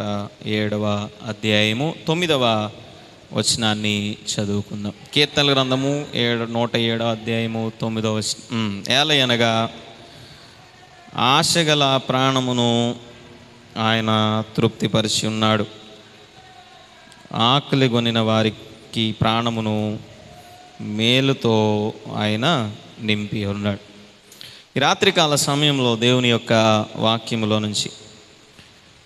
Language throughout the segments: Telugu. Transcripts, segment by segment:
107వ అధ్యాయము 9వ వచనాన్ని చదువుకుందాం. కీర్తనల గ్రంథము 107వ అధ్యాయము 9వ వచనం. ఏలయనగా ఆశగల ప్రాణమును ఆయన తృప్తిపరిచి ఉన్నాడు, ఆకలి కొనిన వారికి ప్రాణమును మేలుతో ఆయన నింపి ఉన్నాడు. ఈ రాత్రికాల సమయంలో దేవుని యొక్క వాక్యములో నుంచి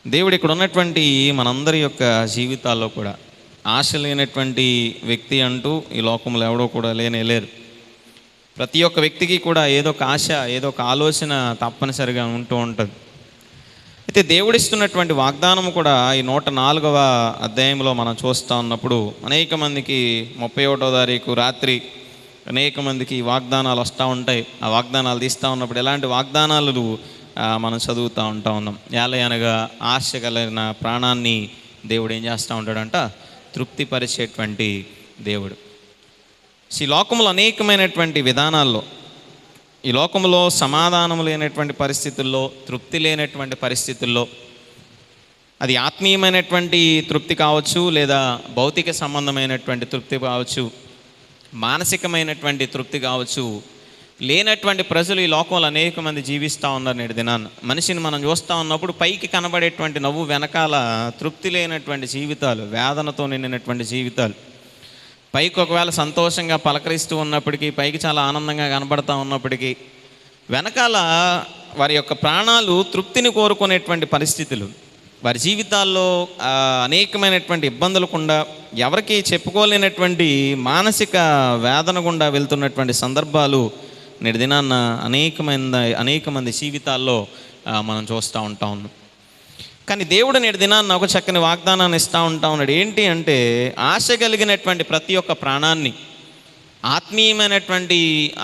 దేవుడు ఇక్కడ ఉన్నటువంటి మనందరి యొక్క జీవితాల్లో కూడా ఆశ లేనటువంటి వ్యక్తి అంటూ ఈ లోకంలో ఎవడో కూడా లేరు. ప్రతి ఒక్క వ్యక్తికి కూడా ఏదో ఒక ఆశ, ఏదో ఒక ఆలోచన తప్పనిసరిగా ఉంటూ ఉంటుంది. అయితే దేవుడిస్తున్నటువంటి వాగ్దానం కూడా ఈ 104వ అధ్యాయంలో మనం చూస్తూ ఉన్నప్పుడు అనేక మందికి 31వ తారీఖు రాత్రి అనేక మందికి వాగ్దానాలు వస్తూ ఉంటాయి. ఆ వాగ్దానాలు తీస్తూ ఉన్నప్పుడు ఎలాంటి వాగ్దానాలు మనం చదువుతూ ఉన్నాం. ఏలయనగా ఆశ కలిగిన ప్రాణాన్ని దేవుడు ఏం చేస్తూ ఉంటాడంట? తృప్తిపరిచేటువంటి దేవుడు. ఈ లోకంలో అనేకమైనటువంటి విధానాల్లో, ఈ లోకంలో సమాధానం లేనటువంటి పరిస్థితుల్లో, తృప్తి లేనటువంటి పరిస్థితుల్లో, అది ఆత్మీయమైనటువంటి తృప్తి కావచ్చు, లేదా భౌతిక సంబంధమైనటువంటి తృప్తి కావచ్చు, మానసికమైనటువంటి తృప్తి కావచ్చు, లేనటువంటి ప్రజలు ఈ లోకంలో అనేక మంది జీవిస్తూ ఉన్నారు. నేటి దినాన్ని మనిషిని మనం చూస్తూ ఉన్నప్పుడు పైకి కనబడేటువంటి నవ్వు వెనకాల తృప్తి లేనటువంటి జీవితాలు, వేదనతో నిండినటువంటి జీవితాలు. పైకి ఒకవేళ సంతోషంగా పలకరిస్తూ ఉన్నప్పటికీ, పైకి చాలా ఆనందంగా కనబడుతూ ఉన్నప్పటికీ, వెనకాల వారి యొక్క ప్రాణాలు తృప్తిని కోరుకునేటువంటి పరిస్థితులు, వారి జీవితాల్లో అనేకమైనటువంటి ఇబ్బందులు గుండా, ఎవరికి చెప్పుకోలేనటువంటి మానసిక వేదన గుండా వెళ్తున్నటువంటి సందర్భాలు నేటి దినాన్న అనేక మంది జీవితాల్లో మనం చూస్తూ ఉన్నాం. కానీ దేవుడు నేటి దినాన్న ఒక చక్కని వాగ్దానాన్ని ఇస్తూ ఉన్నాడు. ఏంటి అంటే, ఆశ కలిగినటువంటి ప్రతి ఒక్క ప్రాణాన్ని ఆత్మీయమైనటువంటి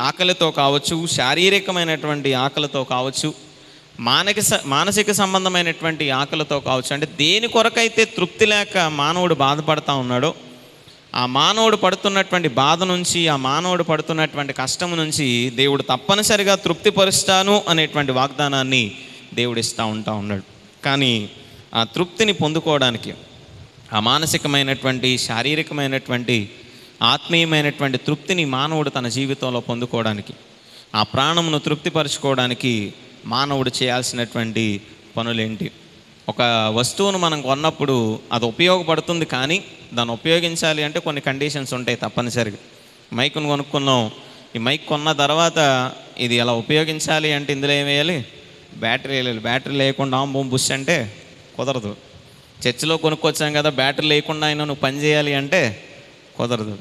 ఆకలితో కావచ్చు, శారీరకమైనటువంటి ఆకలితో కావచ్చు, మానసిక సంబంధమైనటువంటి ఆకలితో కావచ్చు, అంటే దేని కొరకైతే తృప్తి లేక మానవుడు బాధపడుతూ ఉన్నాడో, ఆ మానవుడు పడుతున్నటువంటి బాధ నుంచి, ఆ మానవుడు పడుతున్నటువంటి కష్టం నుంచి దేవుడు తప్పనిసరిగా తృప్తిపరుస్తాను అనేటువంటి వాగ్దానాన్ని దేవుడు ఇస్తూ ఉన్నాడు. కానీ ఆ తృప్తిని పొందుకోవడానికి, ఆ మానసికమైనటువంటి, శారీరకమైనటువంటి, ఆత్మీయమైనటువంటి తృప్తిని మానవుడు తన జీవితంలో పొందుకోవడానికి, ఆ ప్రాణమును తృప్తిపరచుకోవడానికి మానవుడు చేయాల్సినటువంటి పనులేంటి? ఒక వస్తువును మనం కొన్నప్పుడు అది ఉపయోగపడుతుంది, కానీ దాన్ని ఉపయోగించాలి అంటే కొన్ని కండిషన్స్ ఉంటాయి తప్పనిసరిగా. మైకును కొనుక్కున్నాం, ఈ మైక్ కొన్న తర్వాత ఇది ఎలా ఉపయోగించాలి అంటే ఇందులో ఏం వేయాలి? బ్యాటరీ వేయాలి. బ్యాటరీ లేకుండా బుష్ అంటే కుదరదు. చర్చిలో కొనుక్కొచ్చాం కదా, బ్యాటరీ లేకుండా అయినా నువ్వు పని చేయాలి అంటే కుదరదు.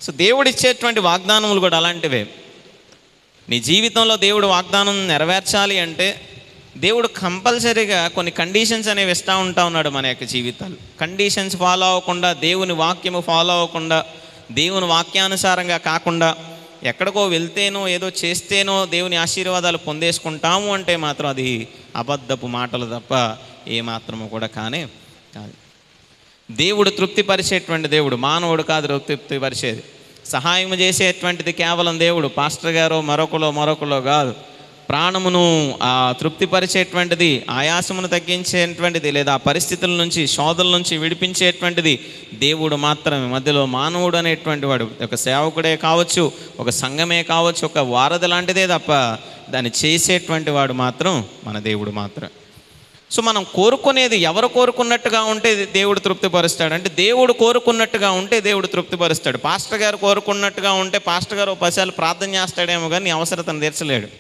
సో దేవుడు ఇచ్చేటువంటి వాగ్దానములు కూడా అలాంటివే. నీ జీవితంలో దేవుడు వాగ్దానం నెరవేర్చాలి అంటే దేవుడు కంపల్సరీగా కొన్ని కండిషన్స్ అనేవి ఇస్తూ ఉన్నాడు మన యొక్క జీవితాలు. కండిషన్స్ ఫాలో అవ్వకుండా, దేవుని వాక్యము ఫాలో అవ్వకుండా, దేవుని వాక్యానుసారంగా కాకుండా ఎక్కడికో వెళ్తేనో ఏదో చేస్తేనో దేవుని ఆశీర్వాదాలు పొందేసుకుంటాము అంటే మాత్రం అది అబద్ధపు మాటలు తప్ప ఏమాత్రము కూడా కాదు. దేవుడు తృప్తిపరిచేటువంటి దేవుడు, మానవుడు కాదు తృప్తిపరిచేది. సహాయం చేసేటువంటిది కేవలం దేవుడు. పాస్టర్ గారో మరొకలో కాదు. ప్రాణమును తృప్తిపరిచేటువంటిది, ఆయాసమును తగ్గించేటువంటిది, లేదా ఆ పరిస్థితుల నుంచి, శోధల నుంచి విడిపించేటువంటిది దేవుడు మాత్రమే. మధ్యలో మానవుడు అనేటువంటి వాడు ఒక సేవకుడే కావచ్చు, ఒక సంఘమే కావచ్చు, ఒక వారధి లాంటిదే తప్ప దాన్ని చేసేటువంటి వాడు మాత్రం మన దేవుడు మాత్రం. సో మనం కోరుకునేది ఎవరు కోరుకున్నట్టుగా ఉంటే దేవుడు తృప్తిపరుస్తాడు. అంటే దేవుడు కోరుకున్నట్టుగా ఉంటే దేవుడు తృప్తిపరుస్తాడు. పాస్టర్ గారు కోరుకున్నట్టుగా ఉంటే పాస్టర్ గారు 10 సార్లు ప్రార్థన చేస్తాడేమో కానీ నీ అవసరతను తీర్చలేడు.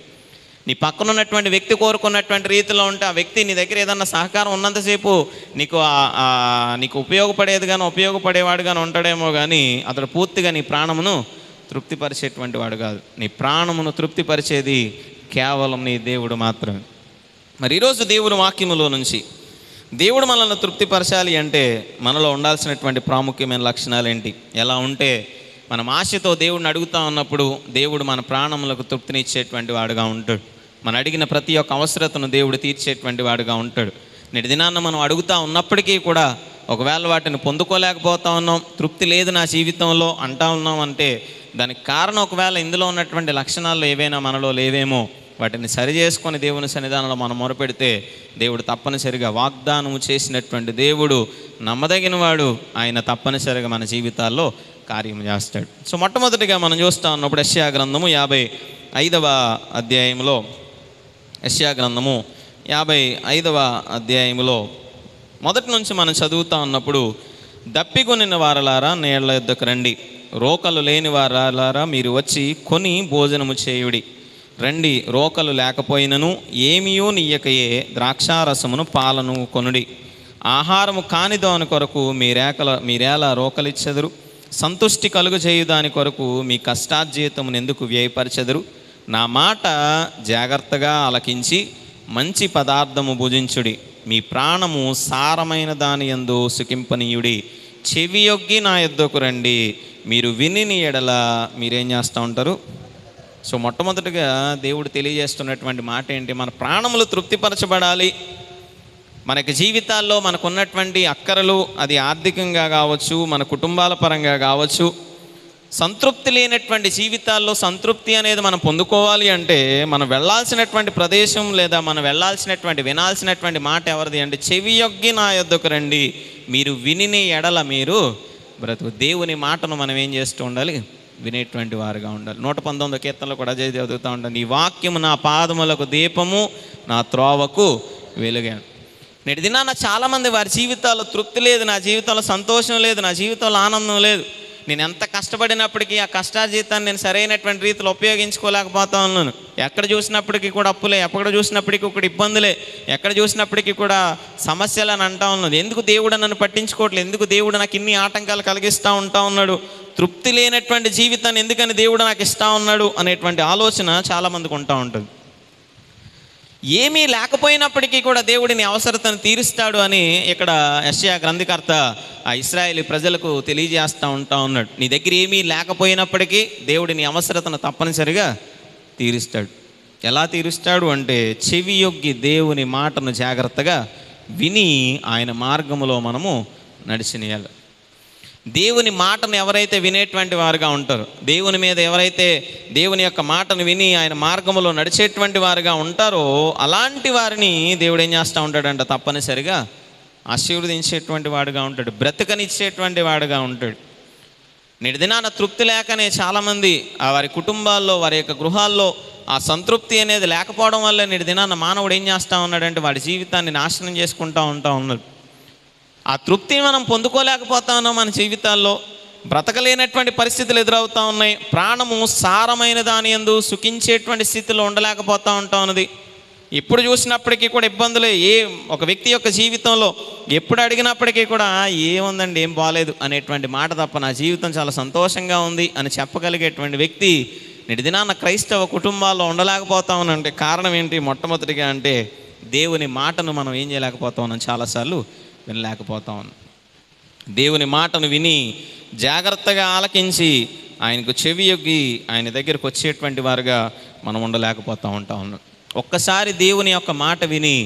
నీ పక్కన ఉన్నటువంటి వ్యక్తి కోరుకున్నటువంటి రీతిలో ఉంటే ఆ వ్యక్తి నీ దగ్గర ఏదన్నా సహకారం ఉన్నంతసేపు నీకు ఉపయోగపడేవాడు కానీ ఉంటాడేమో కానీ అతడు పూర్తిగా నీ ప్రాణమును తృప్తిపరిచేటువంటి వాడు కాదు. నీ ప్రాణమును తృప్తిపరిచేది కేవలం నీ దేవుడు మాత్రమే. మరి ఈరోజు దేవుని వాక్యములో నుంచి దేవుడు మనల్ని తృప్తిపరచాలి అంటే మనలో ఉండాల్సినటువంటి ప్రాముఖ్యమైన లక్షణాలు ఏంటి? ఎలా ఉంటే మనం ఆశతో దేవుడిని అడుగుతూ ఉన్నప్పుడు దేవుడు మన ప్రాణములకు తృప్తినిచ్చేటువంటి వాడుగా ఉంటాడు. మనం అడిగిన ప్రతి ఒక్క అవసరతను దేవుడు తీర్చేటువంటి వాడుగా ఉంటాడు. నేటి దినాన్న మనం అడుగుతూ ఉన్నప్పటికీ కూడా ఒకవేళ వాటిని పొందుకోలేకపోతా ఉన్నాం, తృప్తి లేదు నా జీవితంలో అంటా ఉన్నాం అంటే దానికి కారణం ఒకవేళ ఇందులో ఉన్నటువంటి లక్షణాలు ఏవైనా మనలో లేవేమో వాటిని సరి చేసుకొని దేవుని సన్నిధానంలో మనం మొరపెడితే దేవుడు తప్పనిసరిగా వాగ్దానం చేసినటువంటి దేవుడు నమ్మదగిన వాడు. ఆయన తప్పనిసరిగా మన జీవితాల్లో కార్యం చేస్తాడు. సో మొట్టమొదటిగా మనం చూస్తూ ఉన్నప్పుడు యెషయా గ్రంథము 55వ అధ్యాయంలో, యెషయా గ్రంథము 55వ అధ్యాయంలో మొదటి నుంచి మనం చదువుతూ ఉన్నప్పుడు, దప్పికొనిన వారలారా నీళ్ల యొద్దకు రండి, రోకలు లేని వారలారా మీరు వచ్చి కొని భోజనము చేయుడి. రండి, రోకలు లేకపోయినను ఏమియో నీయకయే ద్రాక్షారసమును పాలను కొనుడి. ఆహారము కాని దాని కొరకు మీరేలా రోకలిచ్చెదరు? సంతుష్టి కలుగు చేయు దాని కొరకు మీ కష్టార్జితమును ఎందుకు వ్యయపరచెదరు? నా మాట జాగ్రత్తగా ఆలకించి మంచి పదార్థము భుజించుడి. మీ ప్రాణము సారమైన దాని యందు సుఖింపనీయుడి. చెవియొగ్గి నా యొద్దకు రండి, మీరు విని ఎడల మీరేం చేస్తూ ఉంటారు? సో మొట్టమొదటిగా దేవుడు తెలియజేస్తున్నటువంటి మాట ఏంటి? మన ప్రాణములు తృప్తిపరచబడాలి. మనకి జీవితాల్లో మనకున్నటువంటి అక్కరలు, అది ఆర్థికంగా కావచ్చు, మన కుటుంబాల పరంగా కావచ్చు, సంతృప్తి లేనటువంటి జీవితాల్లో సంతృప్తి అనేది మనం పొందుకోవాలి అంటే మనం వెళ్ళాల్సినటువంటి ప్రదేశం లేదా మనం వెళ్ళాల్సినటువంటి వినాల్సినటువంటి మాట ఎవరిది అంటే, చెవియొగ్గి నా యొద్దకు రండి, మీరు విని ఎడల మీరు బ్రతుకు. దేవుని మాటను మనం ఏం చేస్తూ ఉండాలి? వినేటువంటి వారుగా ఉండాలి. 119వ కీర్తనలో కూడా అజయ్ చదువుతూ ఉంటాను, నీ వాక్యము నా పాదములకు దీపము, నా త్రోవకు వెలుగాను. నేటి దినాన చాలామంది వారి జీవితాల్లో తృప్తి లేదు, నా జీవితంలో సంతోషం లేదు, నా జీవితంలో ఆనందం లేదు. నేను ఎంత కష్టపడినప్పటికీ ఆ కష్టార్జితాన్ని నేను సరైనటువంటి రీతిలో ఉపయోగించుకోలేకపోతా ఉన్నాను. ఎక్కడ చూసినప్పటికీ కూడా అప్పులే, ఎక్కడ చూసినప్పటికీ కూడా ఇబ్బందులే, ఎక్కడ చూసినప్పటికీ కూడా సమస్యలు అని అంటా ఉన్నది. ఎందుకు దేవుడు నన్ను పట్టించుకోవట్లేదు? ఎందుకు దేవుడు నాకు ఇన్ని ఆటంకాలు కలిగిస్తూ ఉంటా ఉన్నాడు? తృప్తి లేనటువంటి జీవితాన్ని ఎందుకని దేవుడు నాకు ఇస్తూ ఉన్నాడు అనేటువంటి ఆలోచన చాలామందికి ఉంటా ఉంటుంది. ఏమీ లేకపోయినప్పటికీ కూడా దేవుడిని అవసరతను తీరుస్తాడు అని ఇక్కడ యెషయా గ్రంథకర్త ఆ ఇశ్రాయేలీ ప్రజలకు తెలియజేస్తూ ఉంటా ఉన్నాడు. నీ దగ్గర ఏమీ లేకపోయినప్పటికీ దేవుడిని అవసరతను తప్పనిసరిగా తీరుస్తాడు. ఎలా తీరుస్తాడు అంటే, చెవియొగ్గి దేవుని మాటను జాగ్రత్తగా విని ఆయన మార్గములో మనము నడిచినేయాలి. దేవుని మాటను ఎవరైతే వినేటువంటి వారుగా ఉంటారో, దేవుని మీద ఎవరైతే దేవుని యొక్క మాటను విని ఆయన మార్గంలో నడిచేటువంటి వారుగా ఉంటారో, అలాంటి వారిని దేవుడు ఏం చేస్తూ ఉంటాడంట? తప్పనిసరిగా ఆశీర్వదించేటువంటి వాడుగా ఉంటాడు, బ్రతకనిచ్చేటువంటి వాడుగా ఉంటాడు. నేటి దినాన తృప్తి లేకనే చాలామంది వారి కుటుంబాల్లో, వారి యొక్క గృహాల్లో ఆ సంతృప్తి అనేది లేకపోవడం వల్ల నేటి దినాన మానవుడు ఏం చేస్తూ ఉన్నాడంటే వాడి జీవితాన్ని నాశనం చేసుకుంటూ ఉన్నాడు. ఆ తృప్తిని మనం పొందుకోలేకపోతా ఉన్నాం. మన జీవితాల్లో బ్రతకలేనటువంటి పరిస్థితులు ఎదురవుతూ ఉన్నాయి. ప్రాణము సారమైన దాని యందు సుఖించేటువంటి స్థితిలో ఉండలేకపోతూ ఉంటా ఉన్నది. ఎప్పుడు చూసినప్పటికీ కూడా ఇబ్బందులే. ఒక వ్యక్తి యొక్క జీవితంలో ఎప్పుడు అడిగినప్పటికీ కూడా ఏముందండి, ఏం బాలేదు అనేటువంటి మాట తప్ప నా జీవితం చాలా సంతోషంగా ఉంది అని చెప్పగలిగేటువంటి వ్యక్తి నేటి దినాన క్రైస్తవ కుటుంబాల్లో ఉండలేకపోతా ఉన్నామంటే కారణం ఏంటి? మొట్టమొదటిగా అంటే దేవుని మాటను మనం ఏం చేయలేకపోతా ఉన్నాం, చాలాసార్లు వినలేకపోతా ఉన్నాం. దేవుని మాటను విని జాగ్రత్తగా ఆలకించి ఆయనకు చెవియొగ్గి ఆయన దగ్గరకు వచ్చేటువంటి వారుగా మనం ఉండలేకపోతూ ఉన్నాం. ఒక్కసారి దేవుని యొక్క మాట విని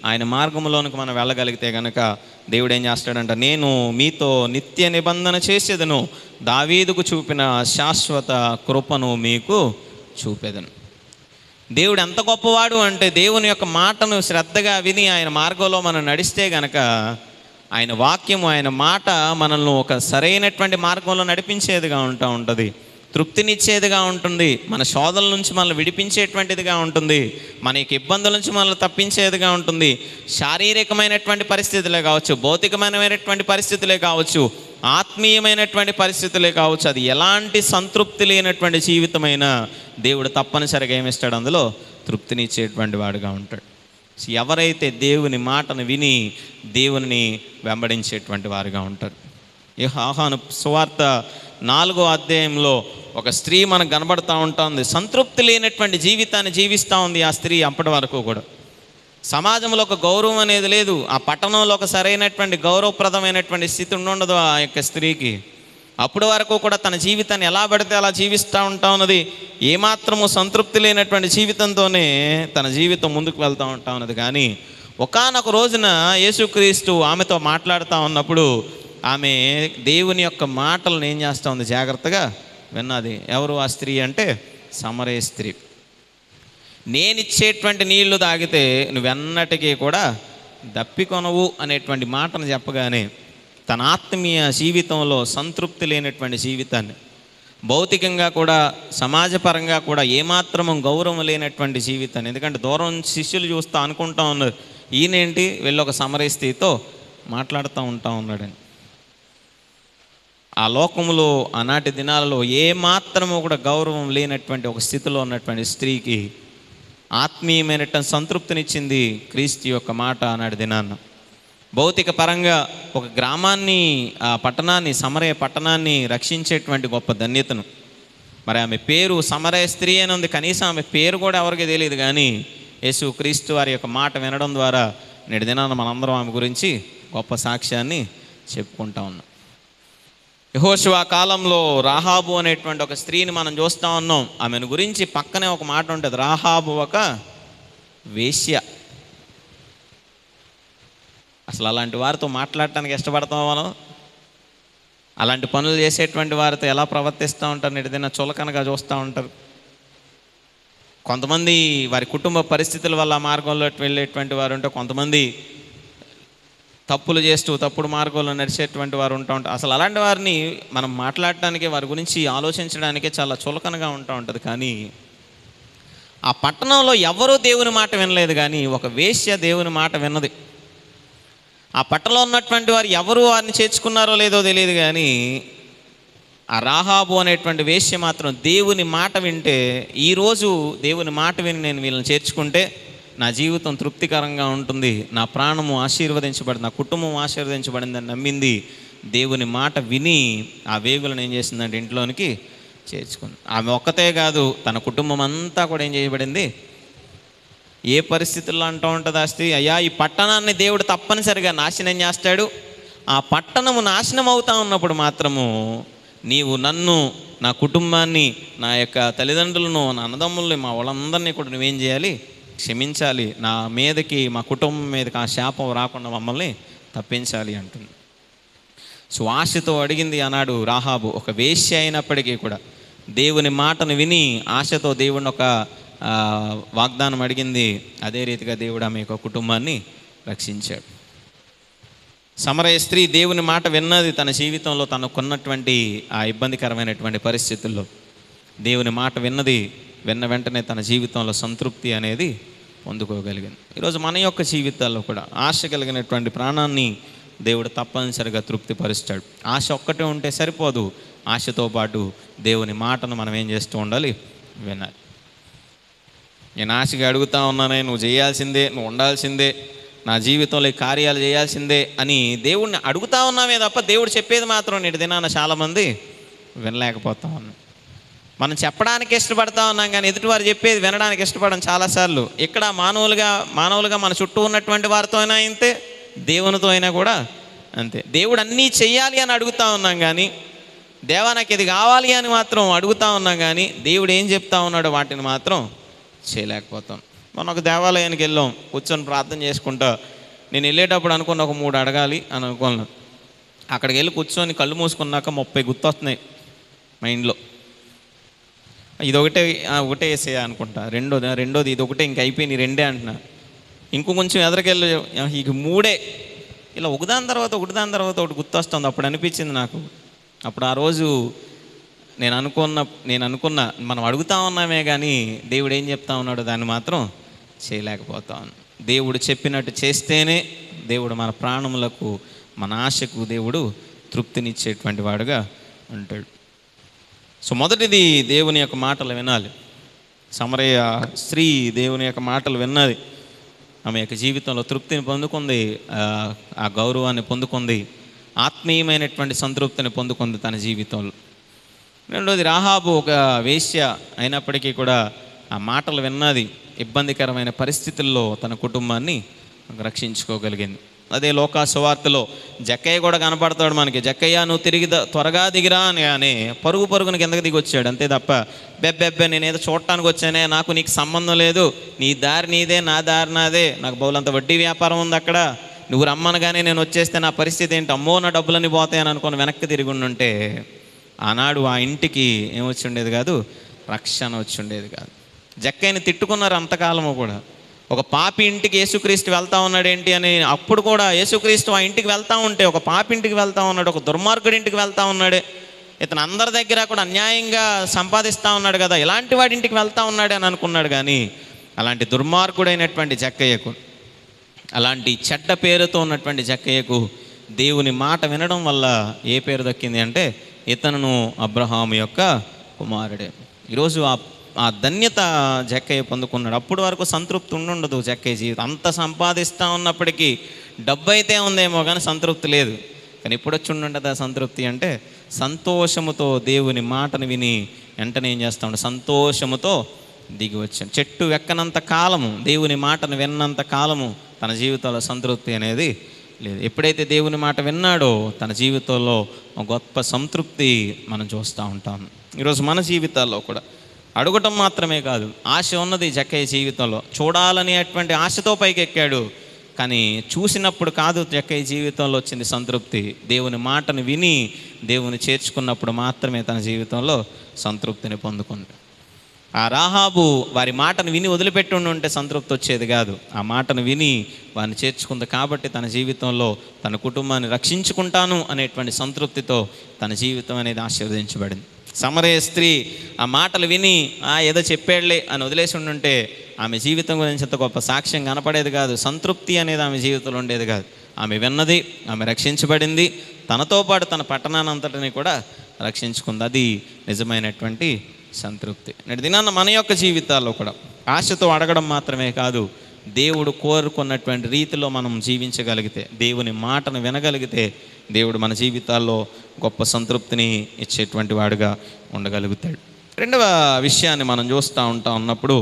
ఆయన మార్గంలోనికి మనం వెళ్ళగలిగితే కనుక దేవుడు ఏం చేస్తాడంట, నేను మీతో నిత్య నిబంధన చేసేదను, దావీదుకు చూపిన శాశ్వత కృపను మీకు చూపేదను. దేవుడు ఎంత గొప్పవాడు అంటే, దేవుని యొక్క మాటను శ్రద్ధగా విని ఆయన మార్గంలో మనం నడిస్తే గనక ఆయన వాక్యము, ఆయన మాట మనల్ని ఒక సరైనటువంటి మార్గంలో నడిపించేదిగా ఉంటుంది, తృప్తినిచ్చేదిగా ఉంటుంది, మన శోధనల నుంచి మనల్ని విడిపించేటువంటిదిగా ఉంటుంది, మన యొక్క ఇబ్బందుల నుంచి మనల్ని తప్పించేదిగా ఉంటుంది. శారీరకమైనటువంటి పరిస్థితులే కావచ్చు, భౌతికమైనటువంటి పరిస్థితులే కావచ్చు, ఆత్మీయమైనటువంటి పరిస్థితులే కావచ్చు, అది ఎలాంటి సంతృప్తి లేనటువంటి జీవితమైనా దేవుడు తప్పనిసరిగా ఏమిస్తాడు? అందులో తృప్తినిచ్చేటువంటి వాడుగా ఉంటాడు. ఎవరైతే దేవుని మాటను విని దేవుని వెంబడించేటువంటి వారుగా ఉంటారు. యోహాను సువార్త 4వ అధ్యాయంలో ఒక స్త్రీ మనకు కనబడుతూ ఉంటుంది. సంతృప్తి లేనటువంటి జీవితాన్ని జీవిస్తూ ఉంది ఆ స్త్రీ. అప్పటి వరకు కూడా సమాజంలో ఒక గౌరవం అనేది లేదు, ఆ పట్టణంలో ఒక సరైనటువంటి గౌరవప్రదమైనటువంటి స్థితి ఉండదు ఆ యొక్క స్త్రీకి. అప్పటి వరకు కూడా తన జీవితాన్ని ఎలా పడితే అలా జీవిస్తూ ఉంటా ఉన్నది. ఏమాత్రము సంతృప్తి లేనటువంటి జీవితంతోనే తన జీవితం ముందుకు వెళ్తూ ఉంటా ఉన్నది. కానీ ఒకానొక రోజున యేసుక్రీస్తు ఆమెతో మాట్లాడుతూ ఉన్నప్పుడు ఆమె దేవుని యొక్క మాటలను ఏం చేస్తూ ఉంది? జాగ్రత్తగా విన్నది. ఎవరు ఆ స్త్రీ అంటే సమరయ స్త్రీ. నేనిచ్చేటువంటి నీళ్లు తాగితే నువ్వెన్నటికీ కూడా దప్పికొనవు అనేటువంటి మాటను చెప్పగానే తన ఆత్మీయ జీవితంలో సంతృప్తి లేనటువంటి జీవితాన్ని, భౌతికంగా కూడా సమాజపరంగా కూడా ఏమాత్రము గౌరవం లేనటువంటి జీవితాన్ని, ఎందుకంటే దూరం శిష్యులు చూస్తూ అనుకుంటా ఉన్నారు, ఈయనేంటి వెళ్ళి ఒక సమరయ స్త్రీతో మాట్లాడుతూ ఉంటా ఉన్నాడని. ఆ లోకంలో ఆనాటి దినాలలో ఏమాత్రము కూడా గౌరవం లేనటువంటి ఒక స్థితిలో ఉన్నటువంటి స్త్రీకి ఆత్మీయమైనటువంటి సంతృప్తినిచ్చింది క్రీస్తు యొక్క మాట ఆనాటి దినాన్న. భౌతిక పరంగా ఒక గ్రామాన్ని, ఆ పట్టణాన్ని, సమరయ పట్టణాన్ని రక్షించేటువంటి గొప్ప ధన్యతను, మరి ఆమె పేరు సమరయ స్త్రీ అని ఉంది, కనీసం ఆమె పేరు కూడా ఎవరికి తెలియదు, కానీ యేసు క్రీస్తు వారి యొక్క మాట వినడం ద్వారా నేటి దినాన మనందరం ఆమె గురించి గొప్ప సాక్ష్యాన్ని చెప్పుకుంటా ఉన్నాం. యెహోషువ కాలంలో రాహాబు అనేటువంటి ఒక స్త్రీని మనం చూస్తూ ఉన్నాం. ఆమెను గురించి పక్కనే ఒక మాట ఉంటుంది, రాహాబు ఒక వేశ్య. అసలు అలాంటి వారితో మాట్లాడటానికి ఇష్టపడతాం మనం? అలాంటి పనులు చేసేటువంటి వారితో ఎలా ప్రవర్తిస్తూ ఉంటారు? ఏదైనా చులకనగా చూస్తూ ఉంటారు. కొంతమంది వారి కుటుంబ పరిస్థితుల వల్ల మార్గంలో వెళ్ళేటువంటి వారు ఉంటే, కొంతమంది తప్పులు చేస్తూ తప్పుడు మార్గంలో నడిచేటువంటి వారు ఉంటా ఉంటారు. అసలు అలాంటి వారిని మనం మాట్లాడటానికి, వారి గురించి ఆలోచించడానికే చాలా చులకనగా ఉంటా ఉంటుంది. కానీ ఆ పట్టణంలో ఎవరూ దేవుని మాట వినలేదు, కానీ ఒక వేశ్య దేవుని మాట విన్నది. ఆ పట్టణంలో ఉన్నటువంటి వారు ఎవరు వారిని చేర్చుకున్నారో లేదో తెలియదు, కానీ ఆ రాహాబు అనేటువంటి వేశ్య మాత్రం దేవుని మాట వింటే, ఈరోజు దేవుని మాట విని నేను వీళ్ళని చేర్చుకుంటే నా జీవితం తృప్తికరంగా ఉంటుంది, నా ప్రాణము ఆశీర్వదించబడింది, నా కుటుంబం ఆశీర్వదించబడిందని నమ్మింది. దేవుని మాట విని ఆ వేగులను ఏం చేసిందంటే ఇంట్లోనికి చేర్చుకుంది. ఆమె ఒక్కతే కాదు, తన కుటుంబం అంతా కూడా ఏం చేయబడింది. ఏ పరిస్థితుల్లో అంటూ ఉంటుంది ఆ స్త్రీ, అయ్యా ఈ పట్టణాన్ని దేవుడు తప్పనిసరిగా నాశనం చేస్తాడు, ఆ పట్టణము నాశనం అవుతా ఉన్నప్పుడు మాత్రము నీవు నన్ను, నా కుటుంబాన్ని, నా యొక్క తల్లిదండ్రులను, నా అన్నదమ్ముల్ని, మా వాళ్ళందరినీ కూడా నువ్వేం చేయాలి, క్షమించాలి, నా మీదకి, మా కుటుంబం మీదకి ఆ శాపం రాకుండా మమ్మల్ని తప్పించాలి అంటుంది. సో ఆశతో అడిగింది ఆనాడు రాహాబు, ఒక వేశ్య అయినప్పటికీ కూడా దేవుని మాటను విని ఆశతో దేవుని ఒక వాగ్దానం అడిగింది. అదే రీతిగా దేవుడు ఆమె యొక్క కుటుంబాన్ని రక్షించాడు. సమరయ స్త్రీ దేవుని మాట విన్నది. తన జీవితంలో తనకున్నటువంటి ఆ ఇబ్బందికరమైనటువంటి పరిస్థితుల్లో దేవుని మాట విన్నది. విన్న వెంటనే తన జీవితంలో సంతృప్తి అనేది పొందుకోగలిగింది. ఈరోజు మన యొక్క జీవితాల్లో కూడా ఆశ కలిగినటువంటి ప్రాణాన్ని దేవుడు తప్పనిసరిగా తృప్తిపరుస్తాడు. ఆశ ఒక్కటే ఉంటే సరిపోదు, ఆశతో పాటు దేవుని మాటను మనం ఏం చేస్తూ ఉండాలి, వినాలి. నేను ఆశగా అడుగుతా ఉన్నానే, నువ్వు చేయాల్సిందే, నువ్వు ఉండాల్సిందే, నా జీవితంలో ఈ కార్యాలు చేయాల్సిందే అని దేవుడిని అడుగుతా ఉన్నామే తప్ప దేవుడు చెప్పేది మాత్రం నేటి దినాన చాలామంది వినలేకపోతా ఉన్నాం. మనం చెప్పడానికి ఇష్టపడతా ఉన్నాం, కానీ ఎదుటివారు చెప్పేది వినడానికి ఇష్టపడడం చాలాసార్లు. ఇక్కడ మానవులుగా మన చుట్టూ ఉన్నటువంటి వారితో అయినా ఇంతే, దేవునితో అయినా కూడా అంతే. దేవుడు అన్నీ చెయ్యాలి అని అడుగుతా ఉన్నాం, కానీ దేవా నాకు ఇది కావాలి అని మాత్రం అడుగుతా ఉన్నాం, కానీ దేవుడు ఏం చెప్తా ఉన్నాడో వాటిని మాత్రం చేయలేకపోతాం. మనం ఒక దేవాలయానికి వెళ్ళాం, కూర్చొని ప్రార్థన చేసుకుంటా. నేను వెళ్ళేటప్పుడు అనుకున్న ఒక 3 అడగాలి అని అనుకున్నాను. అక్కడికి వెళ్ళి కూర్చొని కళ్ళు మూసుకున్నాక 30 గుర్తొస్తున్నాయి మైండ్లో. ఇది ఒకటే వేసే అనుకుంటా, రెండోది ఇది ఒకటే, ఇంక అయిపోయింది, 2 అంటున్నా. ఇంకో కొంచెం ఎదరికెళ్ళి ఇక 3 ఇలా ఒకదాని తర్వాత ఒకటి గుర్తొస్తుంది. అప్పుడు అనిపించింది నాకు, అప్పుడు ఆ రోజు నేను అనుకున్నా మనం అడుగుతా ఉన్నామే, కానీ దేవుడు ఏం చెప్తా ఉన్నాడో దాన్ని మాత్రం చేయలేకపోతా ఉన్నాం. దేవుడు చెప్పినట్టు చేస్తేనే దేవుడు మన ప్రాణములకు, మన ఆశకు దేవుడు తృప్తినిచ్చేటువంటి వాడుగా ఉంటాడు. సో మొదటిది దేవుని యొక్క మాటలు వినాలి. సమరయ స్త్రీ దేవుని యొక్క మాటలు విన్నది. ఆమె యొక్క జీవితంలో తృప్తిని పొందుకుంది, ఆ గౌరవాన్ని పొందుకుంది, ఆత్మీయమైనటువంటి సంతృప్తిని పొందుకుంది తన జీవితంలో. రెండోది, రాహాబు ఒక వేశ్య అయినప్పటికీ కూడా ఆ మాటలు విన్నది. ఇబ్బందికరమైన పరిస్థితుల్లో తన కుటుంబాన్ని రక్షించుకోగలిగింది. అదే లోకా సువార్తలో జక్కయ్య కూడా కనపడతాడు మనకి. జక్కయ్య నువ్వు తిరిగి త్వరగా దిగిరా అని పరుగున కిందకి దిగి వచ్చాడు. అంతే తప్ప బెబ్బెబ్బే నేనేదో చూడటానికి వచ్చానే, నాకు నీకు సంబంధం లేదు, నీ దారి నీదే, నా దారి నాదే, నాకు బౌలంత వడ్డీ వ్యాపారం ఉంది అక్కడ, నువ్వు రమ్మనగానే నేను వచ్చేస్తే నా పరిస్థితి ఏంటి, అమ్మో నా డబ్బులన్నీ పోతాయని అనుకుని వెనక్కి తిరిగి ఉండుంటే ఆనాడు ఆ ఇంటికి ఏమొచ్చి ఉండేది కాదు, రక్షణ వచ్చి ఉండేది కాదు. జక్కయ్యని తిట్టుకున్నారు అంతకాలము కూడా. ఒక పాపి ఇంటికి యేసుక్రీస్తు వెళ్తా ఉన్నాడు ఏంటి అని అప్పుడు కూడా యేసుక్రీస్తు ఆ ఇంటికి వెళ్తా ఉంటే ఒక పాపి ఇంటికి వెళ్తా ఉన్నాడు, ఒక దుర్మార్గుడి ఇంటికి వెళ్తా ఉన్నాడు, ఇతను అందరి దగ్గర కూడా అన్యాయంగా సంపాదిస్తూ ఉన్నాడు కదా, ఇలాంటి వాడి ఇంటికి వెళ్తా ఉన్నాడు అని అనుకున్నాడు. కానీ అలాంటి దుర్మార్గుడైనటువంటి జక్కయ్యకు, అలాంటి చెడ్డ పేరుతో ఉన్నటువంటి జక్కయ్యకు దేవుని మాట వినడం వల్ల ఏ పేరు దక్కింది అంటే ఇతను అబ్రహాము యొక్క కుమారుడే. ఈరోజు ఆ ధన్యత జక్కయ్య పొందుకున్నాడు. అప్పటి వరకు సంతృప్తి ఉండదు జక్కయ్య జీవితం. అంత సంపాదిస్తూ ఉన్నప్పటికీ డబ్బు అయితే ఉందేమో కానీ సంతృప్తి లేదు. కానీ ఇప్పుడు వచ్చి ఉండదు ఆ సంతృప్తి అంటే సంతోషముతో దేవుని మాటను విని వెంటనే ఏం చేస్తూ ఉంటాడు, సంతోషముతో దిగి వచ్చాను. చెట్టు ఎక్కనంత కాలము, దేవుని మాటను విన్నంత కాలము తన జీవితంలో సంతృప్తి అనేది లేదు. ఎప్పుడైతే దేవుని మాట విన్నాడో తన జీవితంలో గొప్ప సంతృప్తి మనం చూస్తూ ఉంటాం. ఈరోజు మన జీవితాల్లో కూడా అడగటం మాత్రమే కాదు, ఆశ ఉన్నది జక్కయ్య జీవితంలో. చూడాలనేటువంటి ఆశతో పైకి ఎక్కాడు, కానీ చూసినప్పుడు కాదు జక్కయ్య జీవితంలో వచ్చింది సంతృప్తి. దేవుని మాటను విని దేవుని చేర్చుకున్నప్పుడు మాత్రమే తన జీవితంలో సంతృప్తిని పొందుకుంది. ఆ రాహాబు వారి మాటను విని వదిలిపెట్టి ఉంటే సంతృప్తి వచ్చేది కాదు. ఆ మాటను విని వారిని చేర్చుకుంది కాబట్టి తన జీవితంలో తన కుటుంబాన్ని రక్షించుకుంటాను అనేటువంటి సంతృప్తితో తన జీవితం అనేది ఆశీర్వదించబడింది. సమరయ స్త్రీ ఆ మాటలు విని ఏదో చెప్పేళ్లే అని వదిలేసి ఉండుంటే ఆమె జీవితం గురించి అంత గొప్ప సాక్ష్యం కనపడేది కాదు, సంతృప్తి అనేది ఆమె జీవితంలో ఉండేది కాదు. ఆమె విన్నది, ఆమె రక్షించబడింది, తనతో పాటు తన పట్టణాన్ని అంతటిని కూడా రక్షించుకుంది. అది నిజమైనటువంటి సంతృప్తి. నేటి దినాన్న మన యొక్క జీవితాల్లో కూడా ఆశతో అడగడం మాత్రమే కాదు, దేవుడు కోరుకున్నటువంటి రీతిలో మనం జీవించగలిగితే, దేవుని మాటను వినగలిగితే దేవుడు మన జీవితాల్లో గొప్ప సంతృప్తిని ఇచ్చేటువంటి వాడుగా ఉండగలుగుతాడు. రెండవ విషయాన్ని మనం చూస్తూ ఉన్నప్పుడు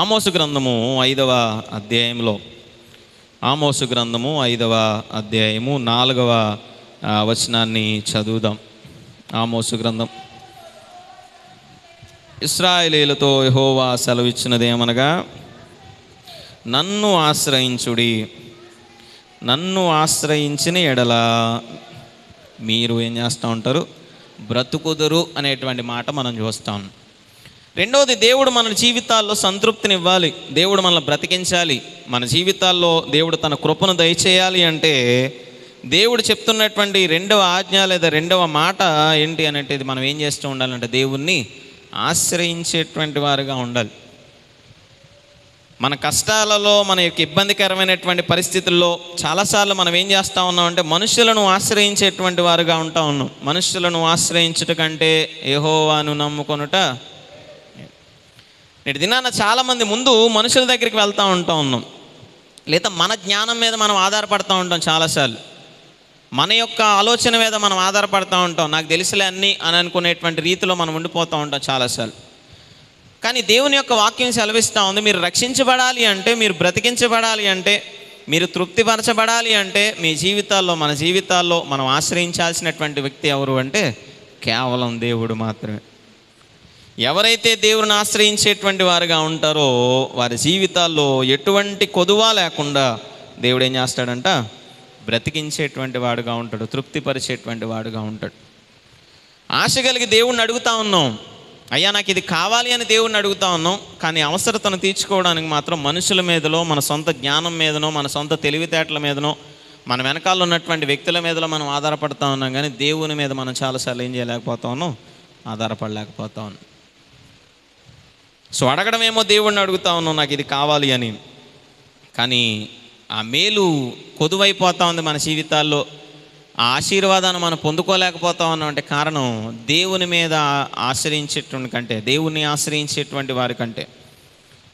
ఆమోసు గ్రంథము 5వ అధ్యాయంలో, ఆమోసు గ్రంథము 5వ అధ్యాయము 4వ వచనాన్ని చదువుదాం. ఆమోసు గ్రంథం. ఇశ్రాయేలీయులతో యెహోవా సెలవిచ్చినదేమనగా, నన్ను ఆశ్రయించుడి, నన్ను ఆశ్రయించిన ఎడల మీరు ఏం చేస్తూ ఉంటారు, బ్రతుకుదురు అనేటువంటి మాట మనం చూస్తాం. రెండవది, దేవుడు మన జీవితాల్లో సంతృప్తిని ఇవ్వాలి, దేవుడు మనల్ని బ్రతికించాలి, మన జీవితాల్లో దేవుడు తన కృపను దయచేయాలి అంటే దేవుడు చెప్తున్నటువంటి రెండవ ఆజ్ఞ లేదా రెండవ మాట ఏంటి అంటే మనం ఏం చేస్తూ ఉండాలంటే దేవుణ్ణి ఆశ్రయించేటువంటి వారుగా ఉండాలి. మన కష్టాలలో, మన యొక్క ఇబ్బందికరమైనటువంటి పరిస్థితుల్లో చాలాసార్లు మనం ఏం చేస్తూ ఉన్నామంటే మనుషులను ఆశ్రయించేటువంటి వారుగా ఉంటా ఉన్నాం. మనుషులను ఆశ్రయించుట కంటే యెహోవాను నమ్ముకొనుట. నేటి దినాన చాలామంది ముందు మనుషుల దగ్గరికి వెళ్తూ ఉన్నాం, లేదా మన జ్ఞానం మీద మనం ఆధారపడుతూ ఉంటాం. చాలాసార్లు మన యొక్క ఆలోచన మీద మనం ఆధారపడుతూ ఉంటాం. నాకు తెలిసిలే అన్నీ అని అనుకునేటువంటి రీతిలో మనం ఉండిపోతూ ఉంటాం చాలాసార్లు. కానీ దేవుని యొక్క వాక్యం సెలవిస్తూ ఉంది, మీరు రక్షించబడాలి అంటే, మీరు బ్రతికించబడాలి అంటే, మీరు తృప్తిపరచబడాలి అంటే మీ జీవితాల్లో, మన జీవితాల్లో మనం ఆశ్రయించాల్సినటువంటి వ్యక్తి ఎవరు అంటే కేవలం దేవుడు మాత్రమే. ఎవరైతే దేవుని ఆశ్రయించేటువంటి వారుగా ఉంటారో వారి జీవితాల్లో ఎటువంటి కొదువా లేకుండా దేవుడు ఏం చేస్తాడంట, బ్రతికించేటువంటి వాడుగా ఉంటాడు, తృప్తిపరిచేటువంటి వాడుగా ఉంటాడు. ఆశ కలిగి దేవుణ్ణి అడుగుతా ఉన్నాం, అయ్యా నాకు ఇది కావాలి అని దేవుణ్ణి అడుగుతా ఉన్నాం. కానీ అవసరతను తీర్చుకోవడానికి మాత్రం మనుషుల మీదలో, మన సొంత జ్ఞానం మీదనో, మన సొంత తెలివితేటల మీదనో, మన వెనకాల ఉన్నటువంటి వ్యక్తుల మీదలో మనం ఆధారపడుతూ ఉన్నాం. కానీ దేవుని మీద మనం చాలాసార్లు ఏం చేయలేకపోతా ఉన్నాం, ఆధారపడలేకపోతా ఉన్నాం. సో అడగడమేమో దేవుణ్ణి అడుగుతా ఉన్నాం నాకు ఇది కావాలి అని, కానీ ఆ మేలు కొదువైపోతూ ఉంది మన జీవితాల్లో. ఆ ఆశీర్వాదాన్ని మనం పొందుకోలేకపోతా ఉన్నాం అంటే కారణం దేవుని మీద ఆశ్రయించేటువంటి కంటే, దేవుణ్ణి ఆశ్రయించేటువంటి వారి కంటే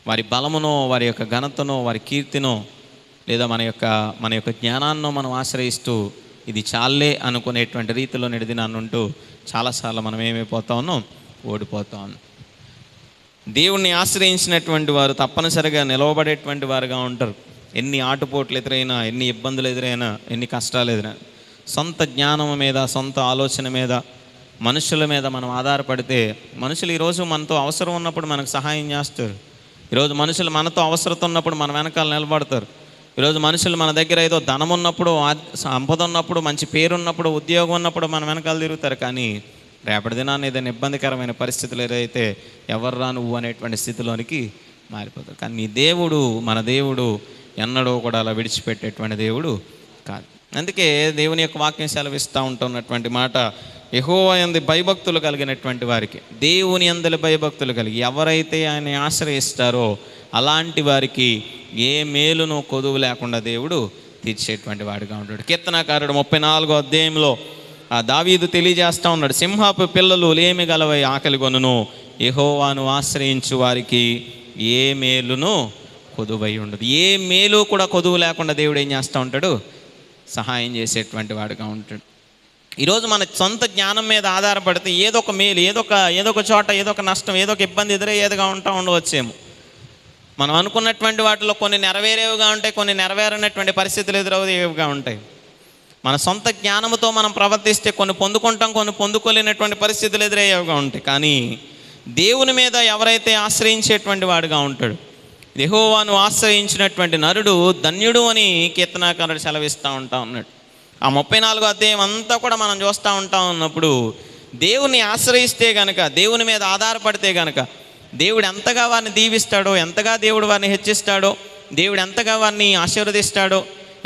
వారి బలమునో, వారి యొక్క ఘనతనో, వారి కీర్తినో, లేదా మన యొక్క జ్ఞానాన్నో మనం ఆశ్రయిస్తూ ఇది చాలే అనుకునేటువంటి రీతిలో నిడిదినాన్నుంటూ చాలాసార్లు మనం ఏమైపోతా ఉన్నాం, ఓడిపోతా ఉన్నాం. దేవుణ్ణి ఆశ్రయించినటువంటి వారు తప్పనిసరిగా నిలవబడేటువంటి వారుగా ఉంటారు. ఎన్ని ఆటుపోట్లు ఎదురైనా, ఎన్ని ఇబ్బందులు ఎదురైనా, ఎన్ని కష్టాలు ఎదురైనా, సొంత జ్ఞానం మీద, సొంత ఆలోచన మీద, మనుషుల మీద మనం ఆధారపడితే మనుషులు ఈరోజు మనతో అవసరం ఉన్నప్పుడు మనకు సహాయం చేస్తారు. ఈరోజు మనుషులు మనతో అవసరం ఉన్నప్పుడు మన వెనకాల నిలబడతారు. ఈరోజు మనుషులు మన దగ్గర ఏదో ధనం ఉన్నప్పుడు, సంపద ఉన్నప్పుడు, మంచి పేరు ఉన్నప్పుడు, ఉద్యోగం ఉన్నప్పుడు మన వెనకాల తిరుగుతారు. కానీ రేపటి దినాన్ని ఏదైనా ఇబ్బందికరమైన పరిస్థితులు ఏదైతే ఎవర్రా నువ్వు అనేటువంటి స్థితిలోనికి మారిపోతారు. కానీ నీ దేవుడు, మన దేవుడు ఎన్నడూ కూడా అలా విడిచిపెట్టేటువంటి దేవుడు కాదు. అందుకే దేవుని యొక్క వాక్యం సెలవిస్తూ ఉంటున్నటువంటి మాట, యెహోవా యందు భయభక్తులు కలిగినటువంటి వారికి, దేవుని యందు భయభక్తులు కలిగి ఎవరైతే ఆయన ఆశ్రయిస్తారో అలాంటి వారికి ఏ మేలును కొదువు లేకుండా దేవుడు తీర్చేటువంటి వాడిగా ఉంటాడు. కీర్తనాకారుడు 34వ అధ్యాయంలో దావీదు తెలియజేస్తూ ఉన్నాడు, సింహపు పిల్లలు లేమి గలవై ఆకలి కొనును, యెహోవాను ఆశ్రయించు వారికి ఏ మేలును కొదువై ఉండదు. ఏ మేలు కూడా కొదువు లేకుండా దేవుడు ఏం చేస్తూ ఉంటాడు? సహాయం చేసేటువంటి వాడుగా ఉంటాడు. ఈరోజు మన సొంత జ్ఞానం మీద ఆధారపడితే ఏదో ఒక మేలు, ఏదో ఒక చోట ఏదో ఒక నష్టం, ఏదో ఒక ఇబ్బంది ఎదురయ్యేదిగా ఉండవచ్చేమో. మనం అనుకున్నటువంటి వాటిలో కొన్ని నెరవేరేవిగా ఉంటాయి, కొన్ని నెరవేరనటువంటి పరిస్థితులు ఎదురయ్యేవిగా ఉంటాయి. మన సొంత జ్ఞానంతో మనం ప్రవర్తిస్తే కొన్ని పొందుకుంటాం, కొన్ని పొందుకోలేనటువంటి పరిస్థితులు ఎదురయ్యేవిగా ఉంటాయి. కానీ దేవుని మీద ఎవరైతే ఆశ్రయించేటువంటి వాడుగా ఉంటాడు, యెహోవాను ఆశ్రయించినటువంటి నరుడు ధన్యుడు అని కీర్తనాకారుడు సెలవిస్తూ ఉన్నాడు. ఆ 34వ అధ్యాయం అంతా కూడా మనం చూస్తూ ఉన్నప్పుడు దేవుని ఆశ్రయిస్తే గనక, దేవుని మీద ఆధారపడితే గనక దేవుడు ఎంతగా వారిని దీవిస్తాడో, ఎంతగా దేవుడు వారిని హెచ్చిస్తాడో, దేవుడు ఎంతగా వారిని ఆశీర్వదిస్తాడో,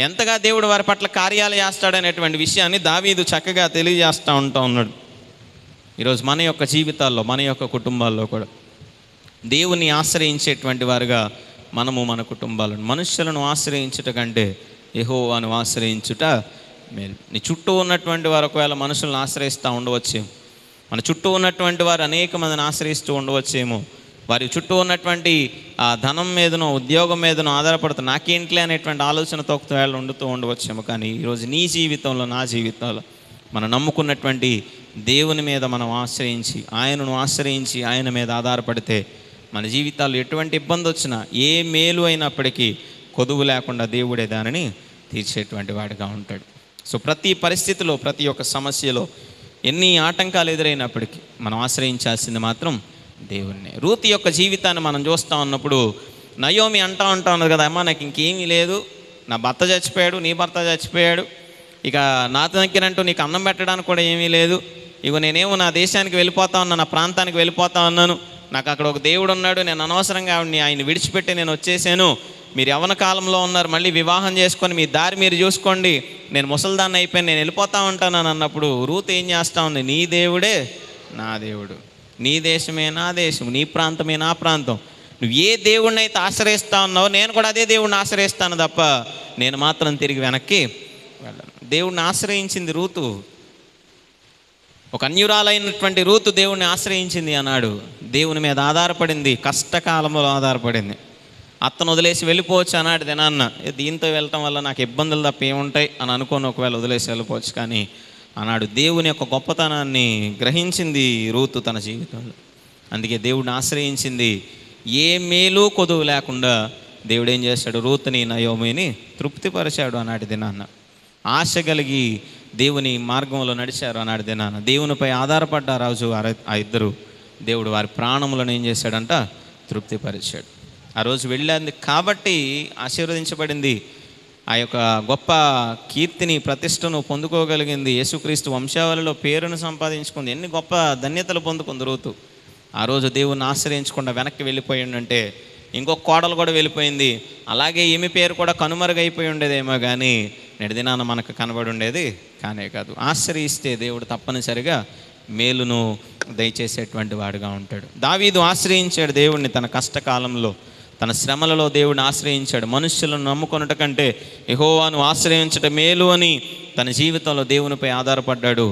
ఎంతగా దేవుడు వారి పట్ల కార్యాలు చేస్తాడో అనేటువంటి విషయాన్ని దావీదు చక్కగా తెలియజేస్తూ ఉన్నాడు. ఈరోజు మన యొక్క జీవితాల్లో, మన యొక్క కుటుంబాల్లో కూడా దేవుని ఆశ్రయించేటువంటి వారుగా మనము మన కుటుంబాలను, మనుషులను ఆశ్రయించుట కంటే యెహోవాను ఆశ్రయించుట మేలు. నీ చుట్టూ ఉన్నటువంటి వారు ఒకవేళ మనుషులను ఆశ్రయిస్తూ ఉండవచ్చేమో, మన చుట్టూ ఉన్నటువంటి వారు అనేక మందిని ఆశ్రయిస్తూ ఉండవచ్చేమో, వారి చుట్టూ ఉన్నటువంటి ఆ ధనం మీదనో ఉద్యోగం మీదనో ఆధారపడుతూ నాకేంట్లే అనేటువంటి ఆలోచనతో ఒకవేళ ఉండుతూ ఉండవచ్చేమో. కానీ ఈరోజు నీ జీవితంలో, నా జీవితంలో మనం నమ్ముకున్నటువంటి దేవుని మీద మనం ఆశ్రయించి, ఆయనను ఆశ్రయించి ఆయన మీద ఆధారపడితే మన జీవితాల్లో ఎటువంటి ఇబ్బంది వచ్చినా, ఏ మేలు అయినప్పటికీ కొదువు లేకుండా దేవుడే దానిని తీర్చేటువంటి వాడిగా ఉంటాడు. సో ప్రతి పరిస్థితిలో, ప్రతి ఒక్క సమస్యలో ఎన్ని ఆటంకాలు ఎదురైనప్పటికీ మనం ఆశ్రయించాల్సింది మాత్రం దేవుణ్ణి. రూతు యొక్క జీవితాన్ని మనం చూస్తూ ఉన్నప్పుడు నయోమి అంటూ ఉన్నది కదా, అమ్మ నాకు ఇంకేమీ లేదు, నా భర్త చచ్చిపోయాడు, నీ భర్త చచ్చిపోయాడు, ఇక నా దగ్గరంటూ నీకు అన్నం పెట్టడానికి కూడా ఏమీ లేదు, ఇక నేనేమో నా దేశానికి వెళ్ళిపోతా ఉన్నాను, నా ప్రాంతానికి వెళ్ళిపోతా ఉన్నాను, నాకు అక్కడ ఒక దేవుడు ఉన్నాడు, నేను అనవసరంగా ఆయన విడిచిపెట్టి నేను వచ్చేసాను, మీరు యవ్వన కాలంలో ఉన్నారు, మళ్ళీ వివాహం చేసుకొని మీ దారి మీరు చూసుకోండి, నేను ముసలిదాన్ని అయిపోయి నేను వెళ్ళిపోతా ఉంటాను అన్నప్పుడు రూతు ఏం చేస్తూ ఉంది? నీ దేవుడే నా దేవుడు, నీ దేశమే నా దేశం, నీ ప్రాంతమే నా ప్రాంతం, నువ్వు ఏ దేవుడిని అయితే ఆశ్రయిస్తా ఉన్నావో నేను కూడా అదే దేవుడిని ఆశ్రయిస్తాను తప్ప నేను మాత్రం తిరిగి వెనక్కి వెళ్ళను. దేవుడిని ఆశ్రయించింది రూతు, ఒక అన్యురాలైనటువంటి రూతు దేవుడిని ఆశ్రయించింది అన్నాడు. దేవుని మీద ఆధారపడింది, కష్టకాలంలో ఆధారపడింది. అత్తను వదిలేసి వెళ్ళిపోవచ్చు అన్నాడు దినాన్న, దీంతో వెళ్ళటం వల్ల నాకు ఇబ్బందులు తప్ప ఏముంటాయి అని అనుకోని ఒకవేళ వదిలేసి వెళ్ళిపోవచ్చు. కానీ ఆనాడు దేవుని యొక్క గొప్పతనాన్ని గ్రహించింది రూతు తన జీవితంలో. అందుకే దేవుడిని ఆశ్రయించింది. ఏ మేలు కొదువు లేకుండా దేవుడు ఏం చేశాడు? రూతుని, నయోమిని తృప్తిపరిచాడు అన్నాడు దినాన్న. ఆశ కలిగి దేవుని మార్గంలో నడిచారు అన్నాడు దినాన్న. దేవునిపై ఆధారపడ్డ రాజు ఆ ఇద్దరు, దేవుడు వారి ప్రాణములను ఏం చేశాడంట? తృప్తిపరిచాడు. ఆ రోజు వెళ్ళింది కాబట్టి ఆశీర్వదించబడింది, ఆ యొక్క గొప్ప కీర్తిని, ప్రతిష్టను పొందుకోగలిగింది, యేసుక్రీస్తు వంశావళిలో పేరును సంపాదించుకుంది, ఎన్ని గొప్ప ధన్యతలు పొందుకుంది రూతు. ఆ రోజు దేవుణ్ణి ఆశ్రయించకుండా వెనక్కి వెళ్ళిపోయిందంటే ఇంకొక కోడలు కూడా వెళ్ళిపోయింది, అలాగే ఈమె పేరు కూడా కనుమరుగైపోయి ఉండేదేమో, కానీ నెడిదినాన మనకు కనబడి ఉండేది కానే కాదు. ఆశ్రయిస్తే దేవుడు తప్పనిసరిగా మేలును దయచేసేటువంటి వాడుగా ఉంటాడు. దావీదు ఆశ్రయించాడు దేవుణ్ణి తన కష్టకాలంలో, తన శ్రమలలో దేవుడిని ఆశ్రయించాడు. మనుష్యులను నమ్ముకొనుట కంటే యెహోవాను ఆశ్రయించట మేలు అని తన జీవితంలో దేవునిపై ఆధారపడ్డాడు.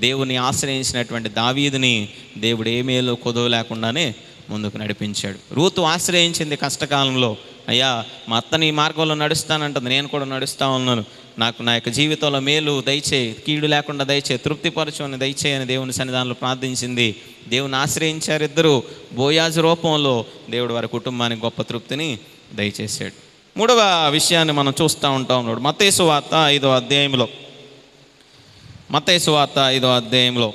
దేవుని ఆశ్రయించినటువంటి దావీదుని దేవుడు ఏ మేలు కొదువు లేకుండానే ముందుకు నడిపించాడు. రూతు ఆశ్రయించింది కష్టకాలంలో, అయ్యా మా అత్తని మార్గంలో నడుస్తానంటుంది, నేను కూడా నడుస్తూ ఉన్నాను, నాకు నా యొక్క జీవితంలో మేలు దయచేయి, కీడు లేకుండా దయచేయి, తృప్తిపరచుని దయచేయని దేవుని సన్నిధానంలో ప్రార్థించింది. దేవుని ఆశ్రయించారు ఇద్దరు. బోయాజు రూపంలో దేవుడు వారి కుటుంబానికి గొప్ప తృప్తిని దయచేశాడు. మూడవ విషయాన్ని మనం చూస్తూ ఉంటాం. మత్తయి సువార్త 5వ అధ్యాయంలో, మత్తయి సువార్త 5వ అధ్యాయంలో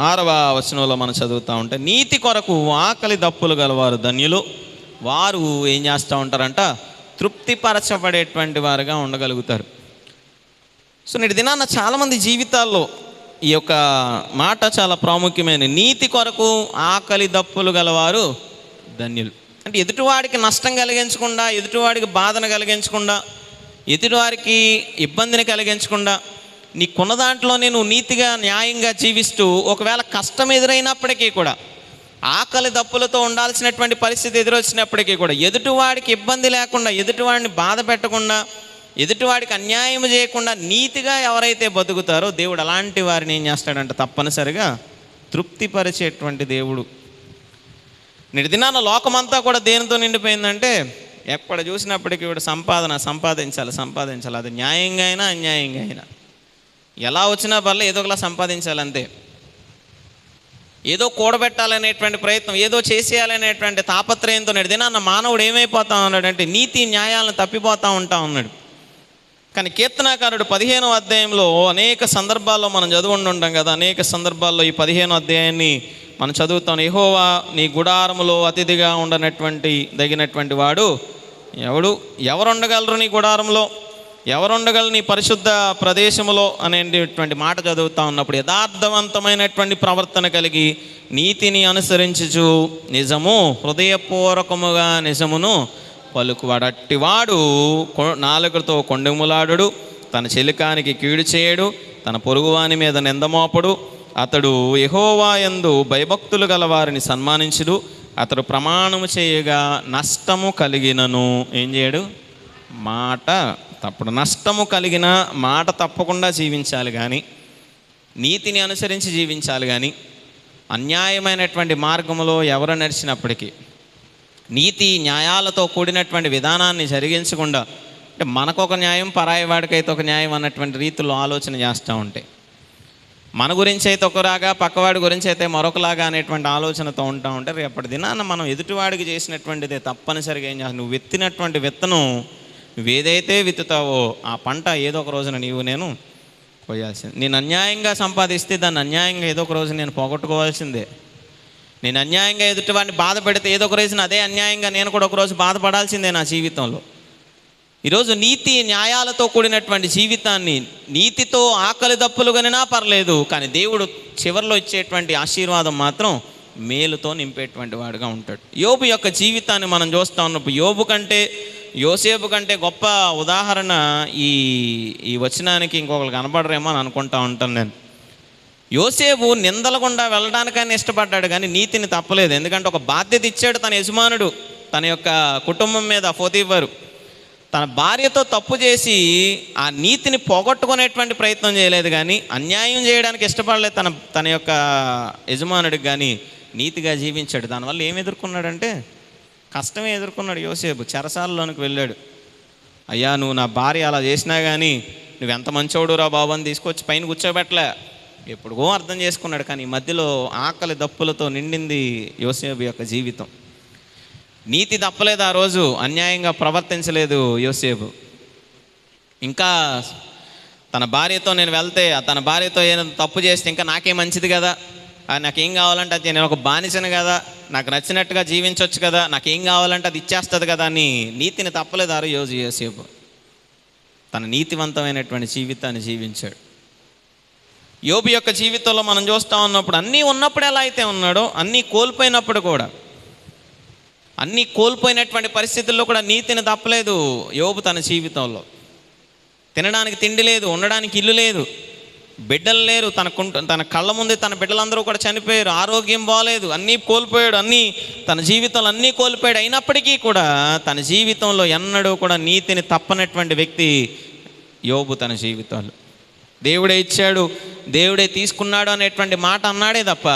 6వ వచనంలో మనం చదువుతూ ఉంటే, నీతి కొరకు ఆకలి దప్పులు గలవారు ధన్యులు, వారు ఏం చేస్తూ ఉంటారంట? తృప్తిపరచబడేటువంటి వారుగా ఉండగలుగుతారు. సో నేటి దినాన్న చాలామంది జీవితాల్లో ఈ యొక్క మాట చాలా ప్రాముఖ్యమైన. నీతి కొరకు ఆకలి దప్పులు గలవారు ధన్యులు. అంటే ఎదుటివాడికి నష్టం కలిగించకుండా, ఎదుటివాడికి బాధను కలిగించకుండా, ఎదుటివారికి ఇబ్బందిని కలిగించకుండా, నీకున్న దాంట్లోనే నువ్వు నీతిగా న్యాయంగా జీవిస్తూ, ఒకవేళ కష్టం ఎదురైనప్పటికీ కూడా, ఆకలి దప్పులతో ఉండాల్సినటువంటి పరిస్థితి ఎదురొచ్చినప్పటికీ కూడా, ఎదుటివాడికి ఇబ్బంది లేకుండా, ఎదుటివాడిని బాధ పెట్టకుండా, ఎదుటివాడికి అన్యాయం చేయకుండా నీతిగా ఎవరైతే బతుకుతారో దేవుడు అలాంటి వారిని ఏం చేస్తాడంటే తప్పనిసరిగా తృప్తిపరిచేటువంటి దేవుడు. నిర్దినాన లోకమంతా కూడా దేనితో నిండిపోయిందంటే, ఎక్కడ చూసినప్పటికీ కూడా సంపాదించాలి. అది న్యాయంగా అయినా అన్యాయంగా అయినా ఎలా వచ్చినా పర్లే, ఏదో ఒకలా సంపాదించాలంతే. ఏదో కూడబెట్టాలనేటువంటి ప్రయత్నం, ఏదో చేసేయాలనేటువంటి తాపత్రయంతో నిర్దినాన్న మానవుడు ఏమైపోతా ఉన్నాడంటే నీతి న్యాయాలను తప్పిపోతూ ఉంటా ఉన్నాడు. కానీ కీర్తనాకారుడు 15వ అధ్యాయంలో అనేక సందర్భాల్లో మనం చదువుంటాం కదా, అనేక సందర్భాల్లో ఈ 15వ అధ్యాయాన్ని మనం చదువుతాం. యెహోవా నీ గుడారములో అతిథిగా ఉండనటువంటి దగినటువంటి వాడు ఎవరు ఉండగలరు నీ గుడారంలో, ఎవరు ఉండగలరు నీ పరిశుద్ధ ప్రదేశములో అనేటువంటి మాట చదువుతా ఉన్నప్పుడు, యథార్థవంతమైనటువంటి ప్రవర్తన కలిగి నీతిని అనుసరించుచు నిజము హృదయపూర్వకముగా నిజమును పలుకువాడు. అట్టివాడు నాలుకతో కొండెములాడు, తన చెలికానికి కీడు చేయడు, తన పొరుగువాని మీద నిందమోపడు. అతడు యెహోవా యందు భయభక్తులు గల వారిని సన్మానించుడు. అతడు ప్రమాణము చేయగా నష్టము కలిగినను ఏం చేయడు, మాట తప్పుడు. నష్టము కలిగిన మాట తప్పకుండా జీవించాలి కానీ, నీతిని అనుసరించి జీవించాలి కానీ, అన్యాయమైనటువంటి మార్గంలో ఎవరు నడిచినప్పటికీ నీతి న్యాయాలతో కూడినటువంటి విధానాన్ని జరిగించకుండా, అంటే మనకొక న్యాయం పరాయి వాడికైతే ఒక న్యాయం అన్నటువంటి రీతిలో ఆలోచన చేస్తూ ఉంటాయి. మన గురించి అయితే ఒకలాగా, పక్కవాడి గురించి అయితే మరొకలాగా అనేటువంటి ఆలోచనతో ఉంటా ఉంటే రేపటి దినాన మనం ఎదుటివాడికి చేసినటువంటిదే తప్పనిసరిగా ఏం చేస్తావు, నువ్వు విత్తినటువంటి విత్తనం నువ్వేదైతే విత్తుతావో ఆ పంట ఏదో ఒక రోజున నేను కోయాల్సింది. నేను అన్యాయంగా సంపాదిస్తే దాన్ని అన్యాయంగా ఏదో ఒక రోజు నేను పోగొట్టుకోవాల్సిందే. నేను అన్యాయంగా ఎదుటివాడిని బాధ పెడితే ఏదో ఒక రోజున అదే అన్యాయంగా నేను కూడా ఒకరోజు బాధపడాల్సిందే నా జీవితంలో. ఈరోజు నీతి న్యాయాలతో కూడినటువంటి జీవితాన్ని, నీతితో ఆకలి దప్పులు కనినా పర్లేదు, కానీ దేవుడు చివరిలో ఇచ్చేటువంటి ఆశీర్వాదం మాత్రం మేలుతో నింపేటువంటి వాడుగా ఉంటాడు. యోబు యొక్క జీవితాన్ని మనం చూస్తూ ఉన్నప్పుడు యోసేపు కంటే గొప్ప ఉదాహరణ ఈ వచనానికి ఇంకొకరు కనపడరేమో అని అనుకుంటా ఉంటాను నేను. యోసేపు నిందల గుండా వెళ్ళడానికైనా ఇష్టపడ్డాడు కానీ నీతిని తప్పలేదు. ఎందుకంటే ఒక బాధ్యత ఇచ్చాడు తన యజమానుడు తన యొక్క కుటుంబం మీద. పోతీఫరు తన భార్యతో తప్పు చేసి ఆ నీతిని పోగొట్టుకునేటువంటి ప్రయత్నం చేయలేదు, కానీ అన్యాయం చేయడానికి ఇష్టపడలేదు తన యొక్క యజమానుడికి, కానీ నీతిగా జీవించాడు. దానివల్ల ఏమి ఎదుర్కొన్నాడంటే కష్టమే ఎదుర్కొన్నాడు. యోసేపు చెరసాలలోనికి వెళ్ళాడు. అయ్యా నువ్వు నా భార్య అలా చేసినా కానీ నువ్వెంత మంచోడు రా బాబు అని తీసుకొచ్చి పైన కూర్చోబెట్టలే. ఎప్పుడుగో అర్థం చేసుకున్నాడు, కానీ ఈ మధ్యలో ఆకలి దప్పులతో నిండింది యోసేపు యొక్క జీవితం. నీతి తప్పలేదు ఆ రోజు, అన్యాయంగా ప్రవర్తించలేదు యోసేపు. ఇంకా తన భార్యతో నేను వెళ్తే, తన భార్యతో ఏదైనా తప్పు చేస్తే ఇంకా నాకే మంచిది కదా, నాకేం కావాలంటే అది, నేను ఒక బానిసను కదా, నాకు నచ్చినట్టుగా జీవించవచ్చు కదా, నాకేం కావాలంటే అది ఇచ్చేస్తుంది కదా అని నీతిని తప్పలేదు ఆ రోజు యోసేపు. తన నీతివంతమైనటువంటి జీవితాన్ని జీవించాడు. యోబు యొక్క జీవితంలో మనం చూస్తూ ఉన్నప్పుడు అన్నీ ఉన్నప్పుడు ఎలా అయితే ఉన్నాడో, అన్నీ కోల్పోయినప్పుడు కూడా, అన్నీ కోల్పోయినటువంటి పరిస్థితుల్లో కూడా నీతిని తప్పలేదు యోబు తన జీవితంలో. తినడానికి తిండి లేదు, ఉండడానికి ఇల్లు లేదు, బిడ్డలు లేరు, తన కళ్ళ ముందే తన బిడ్డలందరూ కూడా చనిపోయారు, ఆరోగ్యం బాగలేదు, అన్నీ కోల్పోయాడు, తన జీవితంలో అన్నీ కోల్పోయాడు. అయినప్పటికీ కూడా తన జీవితంలో ఎన్నడూ కూడా నీతిని తప్పనటువంటి వ్యక్తి యోబు తన జీవితంలో. దేవుడే ఇచ్చాడు, దేవుడే తీసుకున్నాడు అనేటువంటి మాట అన్నాడే తప్ప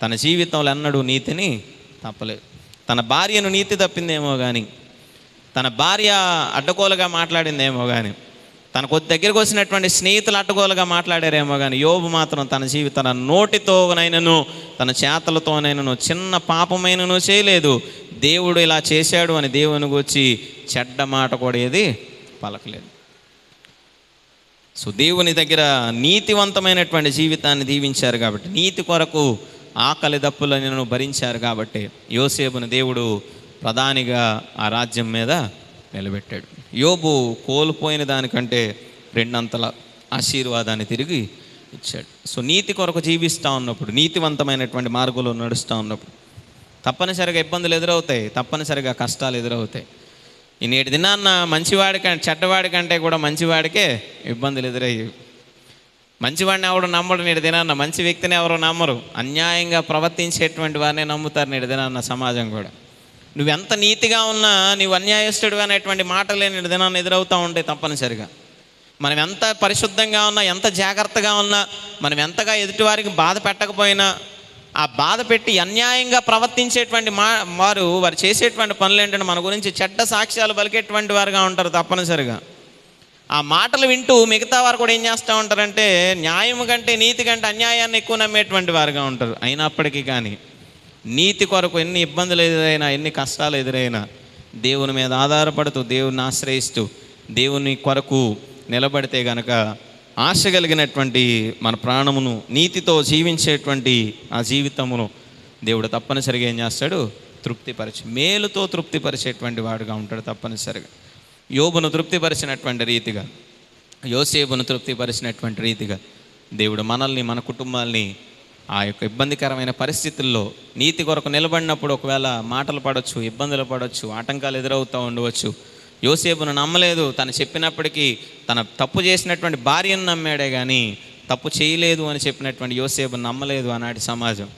తన జీవితంలో ఎన్నడూ నీతిని తప్పలేదు. తన భార్యను నీతి తప్పిందేమో కానీ, తన భార్య అడ్డగోలుగా మాట్లాడిందేమో కానీ, తనకు దగ్గరకు వచ్చినటువంటి స్నేహితులు అడ్డగోలుగా మాట్లాడారేమో కానీ, యోబు మాత్రం తన జీవితం నోటితోనైనను తన చేతలతోనైనను చిన్న పాపమైనను చేయలేదు. దేవుడు ఇలా చేశాడు అని దేవుని గురించి చెడ్డ మాట కూడా ఏది పలకలేదు. సో దేవుని దగ్గర నీతివంతమైనటువంటి జీవితాన్ని దీవించారు కాబట్టి, నీతి కొరకు ఆకలి దప్పులను భరించారు కాబట్టి యోసేపుని దేవుడు ప్రధానిగా ఆ రాజ్యం మీద నిలబెట్టాడు. యోబు కోల్పోయిన దానికంటే రెండంతల ఆశీర్వాదాన్ని తిరిగి ఇచ్చాడు. సో నీతి కొరకు జీవిస్తూ ఉన్నప్పుడు, నీతివంతమైనటువంటి మార్గంలో నడుస్తూ ఉన్నప్పుడు తప్పనిసరిగా ఇబ్బందులు ఎదురవుతాయి, తప్పనిసరిగా కష్టాలు ఎదురవుతాయి. ఈ నేటి దినాన్న మంచివాడి కంటే చెడ్డవాడి కంటే కూడా మంచివాడికే ఇబ్బందులు ఎదురయ్యేవి. మంచివాడిని ఎవరు నమ్మడు నేటి దినాన్న, మంచి వ్యక్తిని ఎవరు నమ్మరు. అన్యాయంగా ప్రవర్తించేటువంటి వారిని నమ్ముతారు నేటి దినాన్న సమాజం కూడా. నువ్వెంత నీతిగా ఉన్నా నీవు అన్యాయస్తుడు అనేటువంటి మాటలే నేటి దినాన్ని ఎదురవుతూ ఉంటాయి తప్పనిసరిగా. మనం ఎంత పరిశుద్ధంగా ఉన్నా, ఎంత జాగ్రత్తగా ఉన్నా, మనం ఎంతగా ఎదుటివారికి బాధ పెట్టకపోయినా, ఆ బాధ పెట్టి అన్యాయంగా ప్రవర్తించేటువంటి వారు చేసేటువంటి పనులు ఏంటంటే మన గురించి చెడ్డ సాక్ష్యాలు పలికేటువంటి వారుగా ఉంటారు తప్పనిసరిగా. ఆ మాటలు వింటూ మిగతా వారు కూడా ఏం చేస్తూ ఉంటారంటే న్యాయం కంటే నీతి కంటే అన్యాయాన్ని ఎక్కువ నమ్మేటువంటి వారుగా ఉంటారు. అయినప్పటికీ కానీ నీతి కొరకు ఎన్ని ఇబ్బందులు ఎదురైనా, ఎన్ని కష్టాలు ఎదురైనా దేవుని మీద ఆధారపడుతూ, దేవుని ఆశ్రయిస్తూ, దేవుని కొరకు నిలబడితే గనక ఆశ కలిగినటువంటి మన ప్రాణమును, నీతితో జీవించేటువంటి ఆ జీవితమును దేవుడు తప్పనిసరిగా ఏం చేస్తాడు? తృప్తిపరిచి, మేలుతో తృప్తిపరిచేటువంటి వాడుగా ఉంటాడు తప్పనిసరిగా. యోబును తృప్తిపరిచినటువంటి రీతిగా, యోసేపును తృప్తిపరిచినటువంటి రీతిగా దేవుడు మనల్ని, మన కుటుంబాల్ని ఆ యొక్క ఇబ్బందికరమైన పరిస్థితుల్లో నీతి కొరకు నిలబడినప్పుడు ఒకవేళ మాటలు పడవచ్చు, ఇబ్బందులు పడవచ్చు, ఆటంకాలు ఎదురవుతూ ఉండవచ్చు. యోసేపును నమ్మలేదు, తను చెప్పినప్పటికీ తన తప్పు చేసినటువంటి భార్యను నమ్మాడే కానీ తప్పు చేయలేదు అని చెప్పినటువంటి యోసేపును నమ్మలేదు ఆనాటి సమాజం.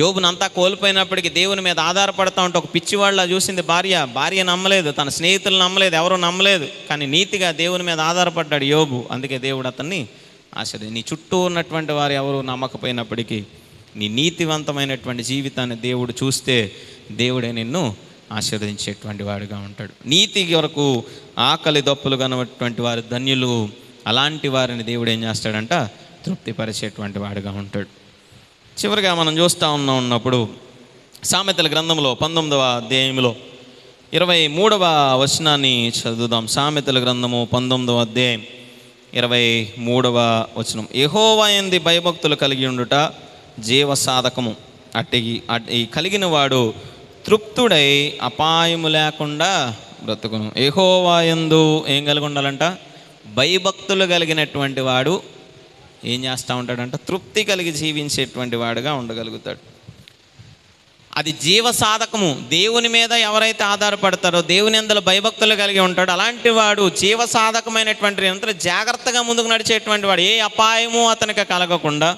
యోబును అంతా కోల్పోయినప్పటికీ దేవుని మీద ఆధారపడుతూ ఉంటే ఒక పిచ్చివాళ్ళ చూసింది భార్య నమ్మలేదు, తన స్నేహితులు నమ్మలేదు, ఎవరూ నమ్మలేదు. కానీ నీతిగా దేవుని మీద ఆధారపడ్డాడు యోబు. అందుకే దేవుడు అతన్ని ఆశీర్వదించాడు. నీ చుట్టూ ఉన్నటువంటి వారు ఎవరు నమ్మకపోయినప్పటికీ నీ నీతివంతమైనటువంటి జీవితాన్ని దేవుడు చూస్తే దేవుడే నిన్ను ఆశీర్వదించేటువంటి వాడుగా ఉంటాడు. నీతి కొరకు ఆకలి దప్పులు కనటువంటి వారు ధన్యులు. అలాంటి వారిని దేవుడు ఏం చేస్తాడంట? తృప్తిపరిచేటువంటి వాడుగా ఉంటాడు. చివరిగా మనం చూస్తూ ఉన్నప్పుడు సామెతల గ్రంథంలో 19వ అధ్యాయంలో 23వ వచనాన్ని చదువుదాం. సామెతల గ్రంథము 19వ అధ్యాయం 23వ వచనం. యెహోవా యందు భయభక్తులు కలిగి ఉండుట జీవ సాధకము, అట్టి కలిగిన వాడు తృప్తుడై అపాయము లేకుండా బ్రతుకును. యెహోవా యందు ఏం కలిగి ఉండాలంట? భయభక్తులు కలిగినటువంటి వాడు ఏం చేస్తూ ఉంటాడంట? తృప్తి కలిగి జీవించేటువంటి వాడుగా ఉండగలుగుతాడు. అది జీవ సాధకము. దేవుని మీద ఎవరైతే ఆధారపడతారో, దేవుని యందు భయభక్తులు కలిగి ఉంటాడో అలాంటి వాడు జీవ సాధకమైనటువంటి ఎంత జాగ్రత్తగా ముందుకు నడిచేటువంటి వాడు. ఏ అపాయము అతనికి కలగకుండా,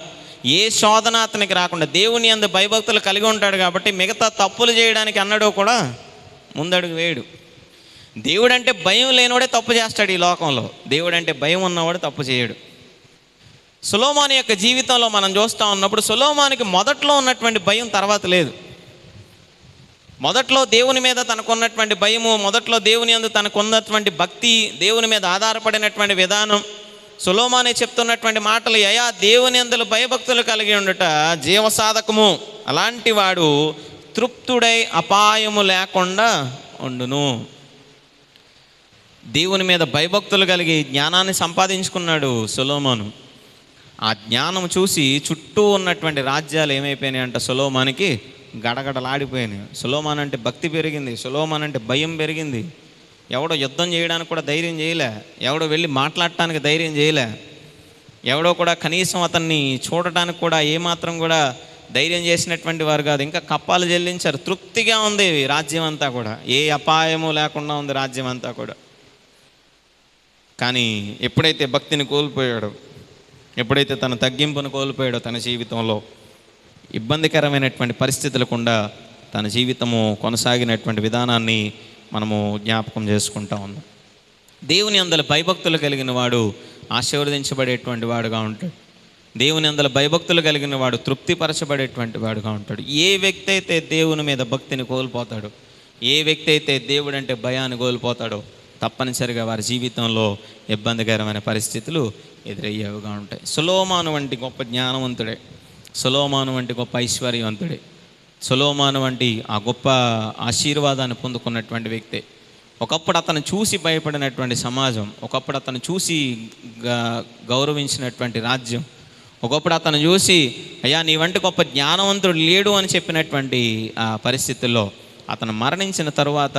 ఏ శోధన అతనికి రాకుండా దేవుని యందు భయభక్తులు కలిగి ఉంటాడు. కాబట్టి మిగతా తప్పులు చేయడానికి అన్నడూ కూడా ముందడుగు వేయడు. దేవుడంటే భయం లేనివాడే తప్పు చేస్తాడు ఈ లోకంలో. దేవుడంటే భయం ఉన్నవాడు తప్పు చేయడు. సొలొమోను యొక్క జీవితంలో మనం చూస్తూ ఉన్నప్పుడు సొలొమోనుకి మొదట్లో ఉన్నటువంటి భయం తర్వాత లేదు. మొదట్లో దేవుని మీద తనకున్నటువంటి భయము, మొదట్లో దేవుని యందు తనకున్నటువంటి భక్తి, దేవుని మీద ఆధారపడినటువంటి విధానం, సొలొమోనే చెప్తున్నటువంటి మాటలు, అయా దేవుని యందు భయభక్తులు కలిగి ఉండుట జీవసాధకము, అలాంటి వాడు తృప్తుడై అపాయము లేకుండా ఉండును. దేవుని మీద భయభక్తులు కలిగి జ్ఞానాన్ని సంపాదించుకున్నాడు సొలొమోను. ఆ జ్ఞానం చూసి చుట్టూ ఉన్నటువంటి రాజ్యాలు ఏమైపోయినాయి అంట? సొలొమోనుకి గడగడలాడిపోయినాయి. సొలొమోను అంటే భక్తి పెరిగింది, సొలొమోను అంటే భయం పెరిగింది. ఎవడో యుద్ధం చేయడానికి కూడా ధైర్యం చేయలే, ఎవడో వెళ్ళి మాట్లాడటానికి ధైర్యం చేయలే, ఎవడో కూడా కనీసం అతన్ని చూడటానికి కూడా ఏమాత్రం కూడా ధైర్యం చేసినటువంటి వారు కాదు. ఇంకా కప్పాలు చెల్లించారు. తృప్తిగా ఉంది రాజ్యం అంతా కూడా, ఏ అపాయము లేకుండా ఉంది రాజ్యం అంతా కూడా. కానీ ఎప్పుడైతే భక్తిని కోల్పోయాడో, ఎప్పుడైతే తన తగ్గింపును కోల్పోయాడో, తన జీవితంలో ఇబ్బందికరమైనటువంటి పరిస్థితులకుండా తన జీవితము కొనసాగినటువంటి విధానాన్ని మనము జ్ఞాపకం చేసుకుంటా ఉన్నాం. దేవుని యందు భయభక్తులు కలిగిన వాడు ఆశీర్వదించబడేటువంటి వాడుగా ఉంటాడు. దేవుని యందు భయభక్తులు కలిగిన వాడు తృప్తిపరచబడేటువంటి వాడుగా ఉంటాడు. ఏ వ్యక్తి అయితే దేవుని మీద భక్తిని కోల్పోతాడో, ఏ వ్యక్తి అయితే దేవుడు అంటే భయాన్ని కోల్పోతాడో, తప్పనిసరిగా వారి జీవితంలో ఇబ్బందికరమైన పరిస్థితులు ఎదురయ్యేవిగా ఉంటాయి. సొలొమోను వంటి గొప్ప జ్ఞానవంతుడే, సొలొమోను వంటి గొప్ప ఐశ్వర్యవంతుడే, సొలొమోను వంటి ఆ గొప్ప ఆశీర్వాదాన్ని పొందుకున్నటువంటి వ్యక్తే. ఒకప్పుడు అతను చూసి భయపడినటువంటి సమాజం, ఒకప్పుడు అతను చూసి గౌరవించినటువంటి రాజ్యం, ఒకప్పుడు అతను చూసి అయ్యా నీ వంటి గొప్ప జ్ఞానవంతుడు లేడు అని చెప్పినటువంటి ఆ పరిస్థితుల్లో అతను మరణించిన తరువాత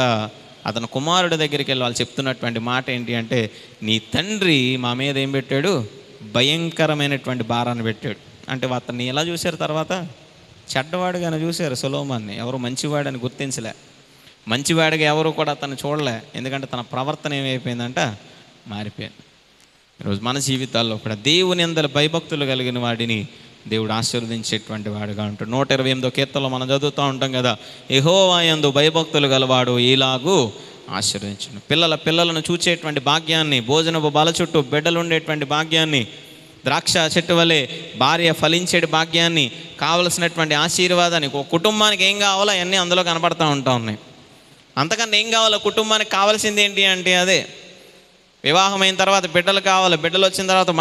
అతను కుమారుడి దగ్గరికి వెళ్ళి వాళ్ళు చెప్తున్నటువంటి మాట ఏంటి అంటే, నీ తండ్రి మా మీద ఏం పెట్టాడు? భయంకరమైనటువంటి భారాన్ని పెట్టాడు. అంటే అతన్ని ఎలా చూశారు? తర్వాత చెడ్డవాడుగానే చూశారు సొలొమోన్ని. ఎవరు మంచివాడని గుర్తించలే. మంచివాడిగా ఎవరు కూడా అతన్ని చూడలే. ఎందుకంటే తన ప్రవర్తన ఏమైపోయిందంట, మారిపోయింది. ఈరోజు మన జీవితాల్లో కూడా దేవుని యందు భయభక్తులు కలిగిన వాడిని దేవుడు ఆశీర్వదించేటువంటి వాడుగా ఉంటాడు. 128వ కీర్తనలో మనం చదువుతూ ఉంటాం కదా, యెహోవా యందు భయభక్తులు గలవాడు ఈలాగు ఆశీర్వదించును. పిల్లలను చూచేటువంటి భాగ్యాన్ని, భోజనపు బల చుట్టూ బిడ్డలు ఉండేటువంటి భాగ్యాన్ని, ద్రాక్ష చెట్టు వలె భార్య ఫలించే భాగ్యాన్ని, కావలసినటువంటి ఆశీర్వాదాన్ని, ఒక కుటుంబానికి ఏం కావాలో అవన్నీ అందులో కనపడతా ఉన్నాయి. అంతకన్నా ఏం కావాలో కుటుంబానికి కావాల్సింది ఏంటి అంటే అదే. వివాహమైన తర్వాత బిడ్డలు కావాలి, బిడ్డలు వచ్చిన తర్వాత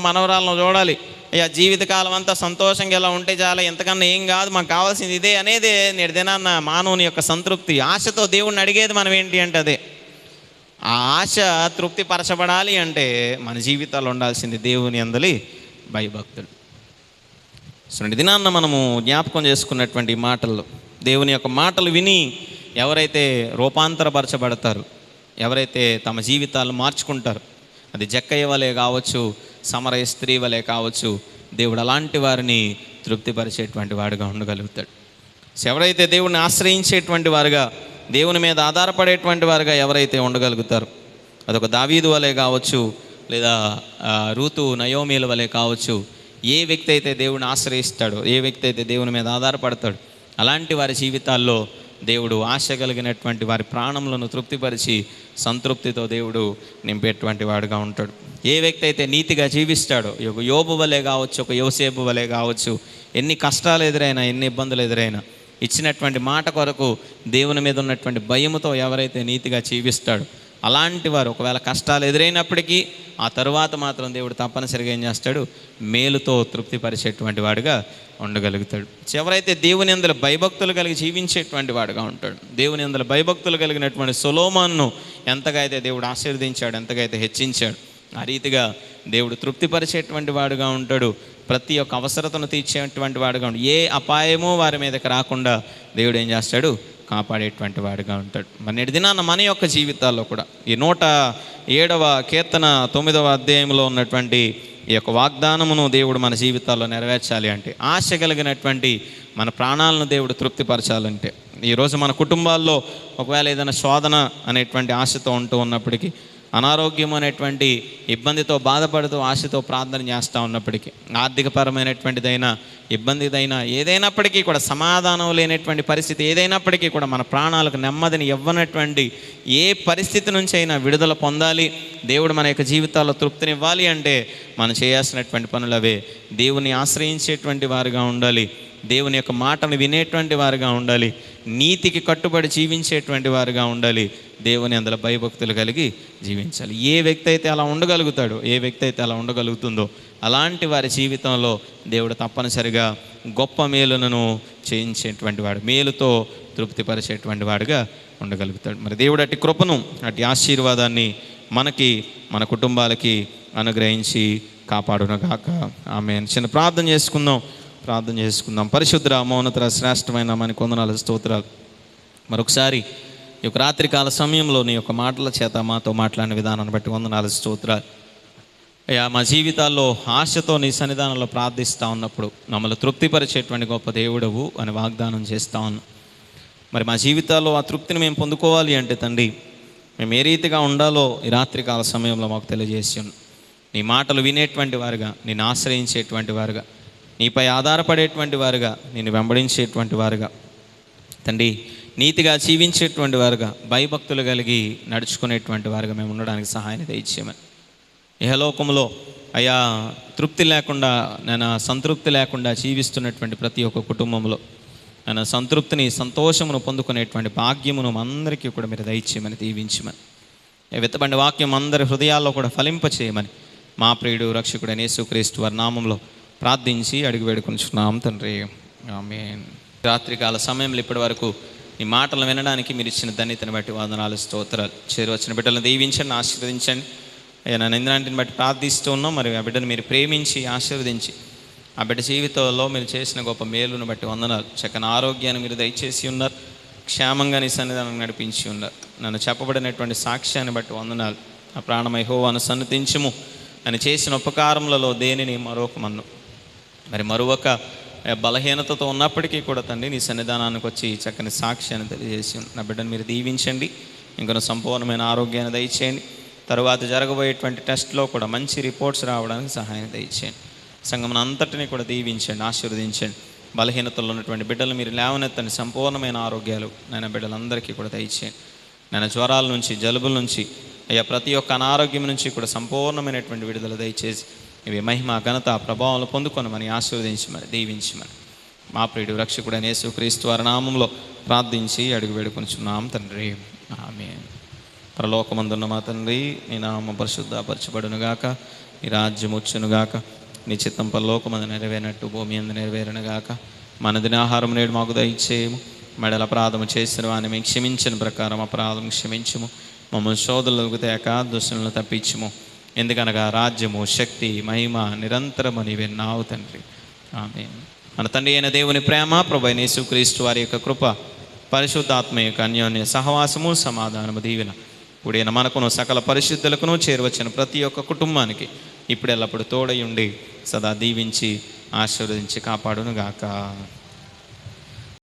మనవరాలను చూడాలి. అయ్యా జీవితకాలం అంతా సంతోషంగా ఎలా ఉంటే చాలా, ఎంతకన్నా ఏం కాదు, మాకు కావాల్సింది ఇదే అనేది నేటి దినాన్న మానవుని యొక్క సంతృప్తి. ఆశతో దేవుణ్ణి అడిగేది మనం ఏంటి అంటే అదే. ఆ ఆశ తృప్తి పరచబడాలి అంటే మన జీవితాల్లో ఉండాల్సింది దేవుని యందలి భయభక్తులు. సో నేటి దినాన్న మనము జ్ఞాపకం చేసుకున్నటువంటి మాటల్లో, దేవుని యొక్క మాటలు విని ఎవరైతే రూపాంతరపరచబడతారు, ఎవరైతే తమ జీవితాలను మార్చుకుంటారు, అది జక్కయ్య వలె కావచ్చు, సమరయ స్త్రీ వలె కావచ్చు, దేవుడు అలాంటి వారిని తృప్తిపరిచేటువంటి వాడుగా ఉండగలుగుతాడు. సో ఎవరైతే దేవుడిని ఆశ్రయించేటువంటి వారుగా, దేవుని మీద ఆధారపడేటువంటి వారుగా ఎవరైతే ఉండగలుగుతారు, అదొక దావీదు వలె కావచ్చు, లేదా రూతు నయోమీల వలె కావచ్చు, ఏ వ్యక్తి అయితే దేవుడిని ఆశ్రయిస్తాడో, ఏ వ్యక్తి అయితే దేవుని మీద ఆధారపడతాడో, అలాంటి వారి జీవితాల్లో దేవుడు ఆశ కలిగినటువంటి వారి ప్రాణములను తృప్తిపరిచి సంతృప్తితో దేవుడు నింపేటువంటి వాడుగా ఉంటాడు. ఏ వ్యక్తి అయితే నీతిగా జీవిస్తాడో, ఒక యోబు వలె కావచ్చు, ఒక యోసేపు వలె కావచ్చు, ఎన్ని కష్టాలు ఎదురైనా, ఎన్ని ఇబ్బందులు ఎదురైనా, ఇచ్చినటువంటి మాట కొరకు దేవుని మీద ఉన్నటువంటి భయముతో ఎవరైతే నీతిగా జీవిస్తాడో, అలాంటి వారు ఒకవేళ కష్టాలు ఎదురైనప్పటికీ ఆ తరువాత మాత్రం దేవుడు తప్పనిసరిగా ఏం చేస్తాడు, మేలుతో తృప్తిపరిచేటువంటి వాడుగా ఉండగలుగుతాడు. ఎవరైతే దేవుని యందు భయభక్తులు కలిగి జీవించేటువంటి వాడుగా ఉంటాడు, దేవుని యందు భయభక్తులు కలిగినటువంటి సొలొమోనును ఎంతగా అయితే దేవుడు ఆశీర్వదించాడు, ఎంతగా అయితే హెచ్చించాడు, ఆ రీతిగా దేవుడు తృప్తిపరిచేటువంటి వాడుగా ఉంటాడు. ప్రతి ఒక్క అవసరతను తీర్చేటువంటి వాడుగా ఉంటాడు. ఏ అపాయమో వారి మీదకి రాకుండా దేవుడు ఏం చేస్తాడు, కాపాడేటువంటి వాడుగా ఉంటాడు. మరి నేటి దినాన్న మన యొక్క జీవితాల్లో కూడా ఈ 107వ కీర్తన 9వ అధ్యాయంలో ఉన్నటువంటి ఈ యొక్క వాగ్దానమును దేవుడు మన జీవితాల్లో నెరవేర్చాలి అంటే, ఆశ కలిగినటువంటి మన ప్రాణాలను దేవుడు తృప్తిపరచాలంటే, ఈరోజు మన కుటుంబాల్లో ఒకవేళ ఏదైనా శోధన అనేటువంటి ఆశతో ఉంటూ ఉన్నప్పటికీ, అనారోగ్యం అనేటువంటి ఇబ్బందితో బాధపడుతూ ఆశతో ప్రార్థన చేస్తూ ఉన్నప్పటికీ, ఆర్థికపరమైనటువంటిదైనా ఇబ్బందిదైనా ఏదైనప్పటికీ కూడా, సమాధానం లేనటువంటి పరిస్థితి ఏదైనప్పటికీ కూడా, మన ప్రాణాలకు నెమ్మదిని ఇవ్వనటువంటి ఏ పరిస్థితి నుంచి అయినా విడుదల పొందాలి, దేవుడు మన యొక్క జీవితాల్లో తృప్తినివ్వాలి అంటే మనం చేయాల్సినటువంటి పనులు అవే. దేవుని ఆశ్రయించేటువంటి వారుగా ఉండాలి, దేవుని యొక్క మాటను వినేటువంటి వారుగా ఉండాలి, నీతికి కట్టుబడి జీవించేటువంటి వారుగా ఉండాలి, దేవుని అందులో భయభక్తులు కలిగి జీవించాలి. ఏ వ్యక్తి అయితే అలా ఉండగలుగుతాడో, ఏ వ్యక్తి అయితే అలా ఉండగలుగుతుందో, అలాంటి వారి జీవితంలో దేవుడు తప్పనిసరిగా గొప్ప మేలులను చేయించేటువంటి వాడు, మేలుతో తృప్తిపరిచేటువంటి వాడుగా ఉండగలుగుతాడు. మరి దేవుడు అట్టి కృపను, అట్టి ఆశీర్వాదాన్ని మనకి, మన కుటుంబాలకి అనుగ్రహించి కాపాడునగాక. ఆమేన్. చిన్న ప్రార్థన చేసుకుందాం. పరిశుద్ధ మౌనతర శ్రేష్టమైన మనకి వందనాలు, స్తోత్రాలు. మరొకసారి ఈ యొక్క రాత్రికాల సమయంలో నీ యొక్క మాటల చేత మాతో మాట్లాడిన విధానాన్ని బట్టి వందనాలు, స్తోత్రాలు. అయ్యా, మా జీవితాల్లో ఆశతో నీ సన్నిధానంలో ప్రార్థిస్తూ ఉన్నప్పుడు మమ్మల్ని తృప్తిపరిచేటువంటి గొప్ప దేవుడవు అని వాగ్దానం చేస్తూ ఉన్నాం. మరి మా జీవితాల్లో ఆ తృప్తిని మేము పొందుకోవాలి అంటే తండ్రి, మేము ఏ రీతిగా ఉండాలో ఈ రాత్రికాల సమయంలో మాకు తెలియజేసి ఉన్నాం. నీ మాటలు వినేటువంటి వారుగా, నిన్ను ఆశ్రయించేటువంటి వారుగా, నీపై ఆధారపడేటువంటి వారుగా, నిన్ను వెంబడించేటువంటి వారుగా తండ్రి, నీతిగా జీవించేటువంటి వారుగా, భయభక్తులు కలిగి నడుచుకునేటువంటి వారుగా మేము ఉండడానికి సహాయాన్ని దయచేయమని. ఇహలోకంలో అయ్యా తృప్తి లేకుండా, నేను సంతృప్తి లేకుండా జీవిస్తున్నటువంటి ప్రతి ఒక్క కుటుంబంలో నేను సంతృప్తిని, సంతోషమును పొందుకునేటువంటి భాగ్యమును అందరికీ కూడా మీరు దయచేయమని, దీవించమని, విత్తబడిన వాక్యం అందరి హృదయాల్లో కూడా ఫలింపచేయమని మా ప్రియుడు రక్షకుడైన యేసుక్రీస్తు వారి నామంలో ప్రార్థించి అడిగి వేడుకొనుచున్నాం తండ్రి. ఆమేన్. రాత్రికాల సమయంలో ఇప్పటి వరకు ఈ మాటలు వినడానికి మీరు ఇచ్చిన ధన్యతను బట్టి వందనాలు, స్తోత్రాలు. చేరువచ్చిన బిడ్డలను దీవించండి, ఆశీర్వదించండి. నన్ను ఇంద్రాంటిని బట్టి ప్రార్థిస్తూ ఉన్నాం. మరి ఆ బిడ్డను మీరు ప్రేమించి ఆశీర్వదించి ఆ బిడ్డ జీవితంలో మీరు చేసిన గొప్ప మేలును బట్టి వందనాలు. చక్కని ఆరోగ్యాన్ని మీరు దయచేసి ఉన్నారు, క్షేమంగా నీ సన్నిధానం నడిపించి ఉన్నారు. నన్ను చెప్పబడినటువంటి సాక్ష్యాన్ని బట్టి వందనాలు. ఆ ప్రాణమై యెహోవాను సన్నతించుము, ఆయన చేసిన ఉపకారములలో దేనిని మరొకమన్ను. మరి మరొక బలహీనతతో ఉన్నప్పటికీ కూడా తండ్రి నీ సన్నిధానానికి వచ్చి చక్కని సాక్ష్యాన్ని తెలియజేసి నా బిడ్డను మీరు దీవించండి. ఇంకొన సంపూర్ణమైన ఆరోగ్యాన్ని దయచేయండి. తరువాత జరగబోయేటువంటి టెస్ట్లో కూడా మంచి రిపోర్ట్స్ రావడానికి సహాయం దయచేయండి. సంఘం అంతటిని కూడా దీవించండి, ఆశీర్వదించండి. బలహీనతల్లో ఉన్నటువంటి బిడ్డలు మీరు లేవనెత్తని సంపూర్ణమైన ఆరోగ్యాలు నాయన బిడ్డలందరికీ కూడా దయచేయండి. నాయన జ్వరాల నుంచి, జలుబుల నుంచి, అయ్యా ప్రతి ఒక్క అనారోగ్యం నుంచి కూడా సంపూర్ణమైనటువంటి విడుదల దయచేసి ఇవి మహిమ, ఘనత, ప్రభావాలు పొందుకొనమని ఆశీర్వదించమని దీవించమని మా ప్రియుడు రక్షకుడైన యేసుక్రీస్తు వారి నామంలో ప్రార్థించి అడుగు వేడుకొనుచున్నాం తండ్రి, ఆమేన్. పరలోకమందున్న మా తండ్రి, నీ నామం పరిశుద్ధపరచబడునుగాక, నీ రాజ్యం వచ్చునుగాక, నీ చిత్తం పరలోకమందు నెరవేరినట్టు భూమి అందు నెరవేరునుగాక. మన దినాహారం నేడు మాకు దయచేయము. మెడల అపరాధము చేసిన వారిని మేము క్షమించిన ప్రకారం అపరాధం క్షమించము. మమ్మల్ని శోధనలకు తేక దుష్టులను తప్పించుము. ఎందుకనగా రాజ్యము, శక్తి, మహిమ నిరంతరము నీవెన్నావు తండ్రి, ఆమేన్. మన తండ్రి అయిన దేవుని ప్రేమ, ప్రభువైన యేసుక్రీస్తు వారి యొక్క కృప, పరిశుద్ధాత్మ యొక్క అన్యోన్య సహవాసము, సమాధానము, దీవెన కూడిన మనకును సకల పరిశుద్ధులకును చేరువచ్చిన ప్రతి ఒక్క కుటుంబానికి ఇప్పుడు ఎల్లప్పుడు తోడై ఉండి సదా దీవించి ఆశీర్వదించి కాపాడునుగాక.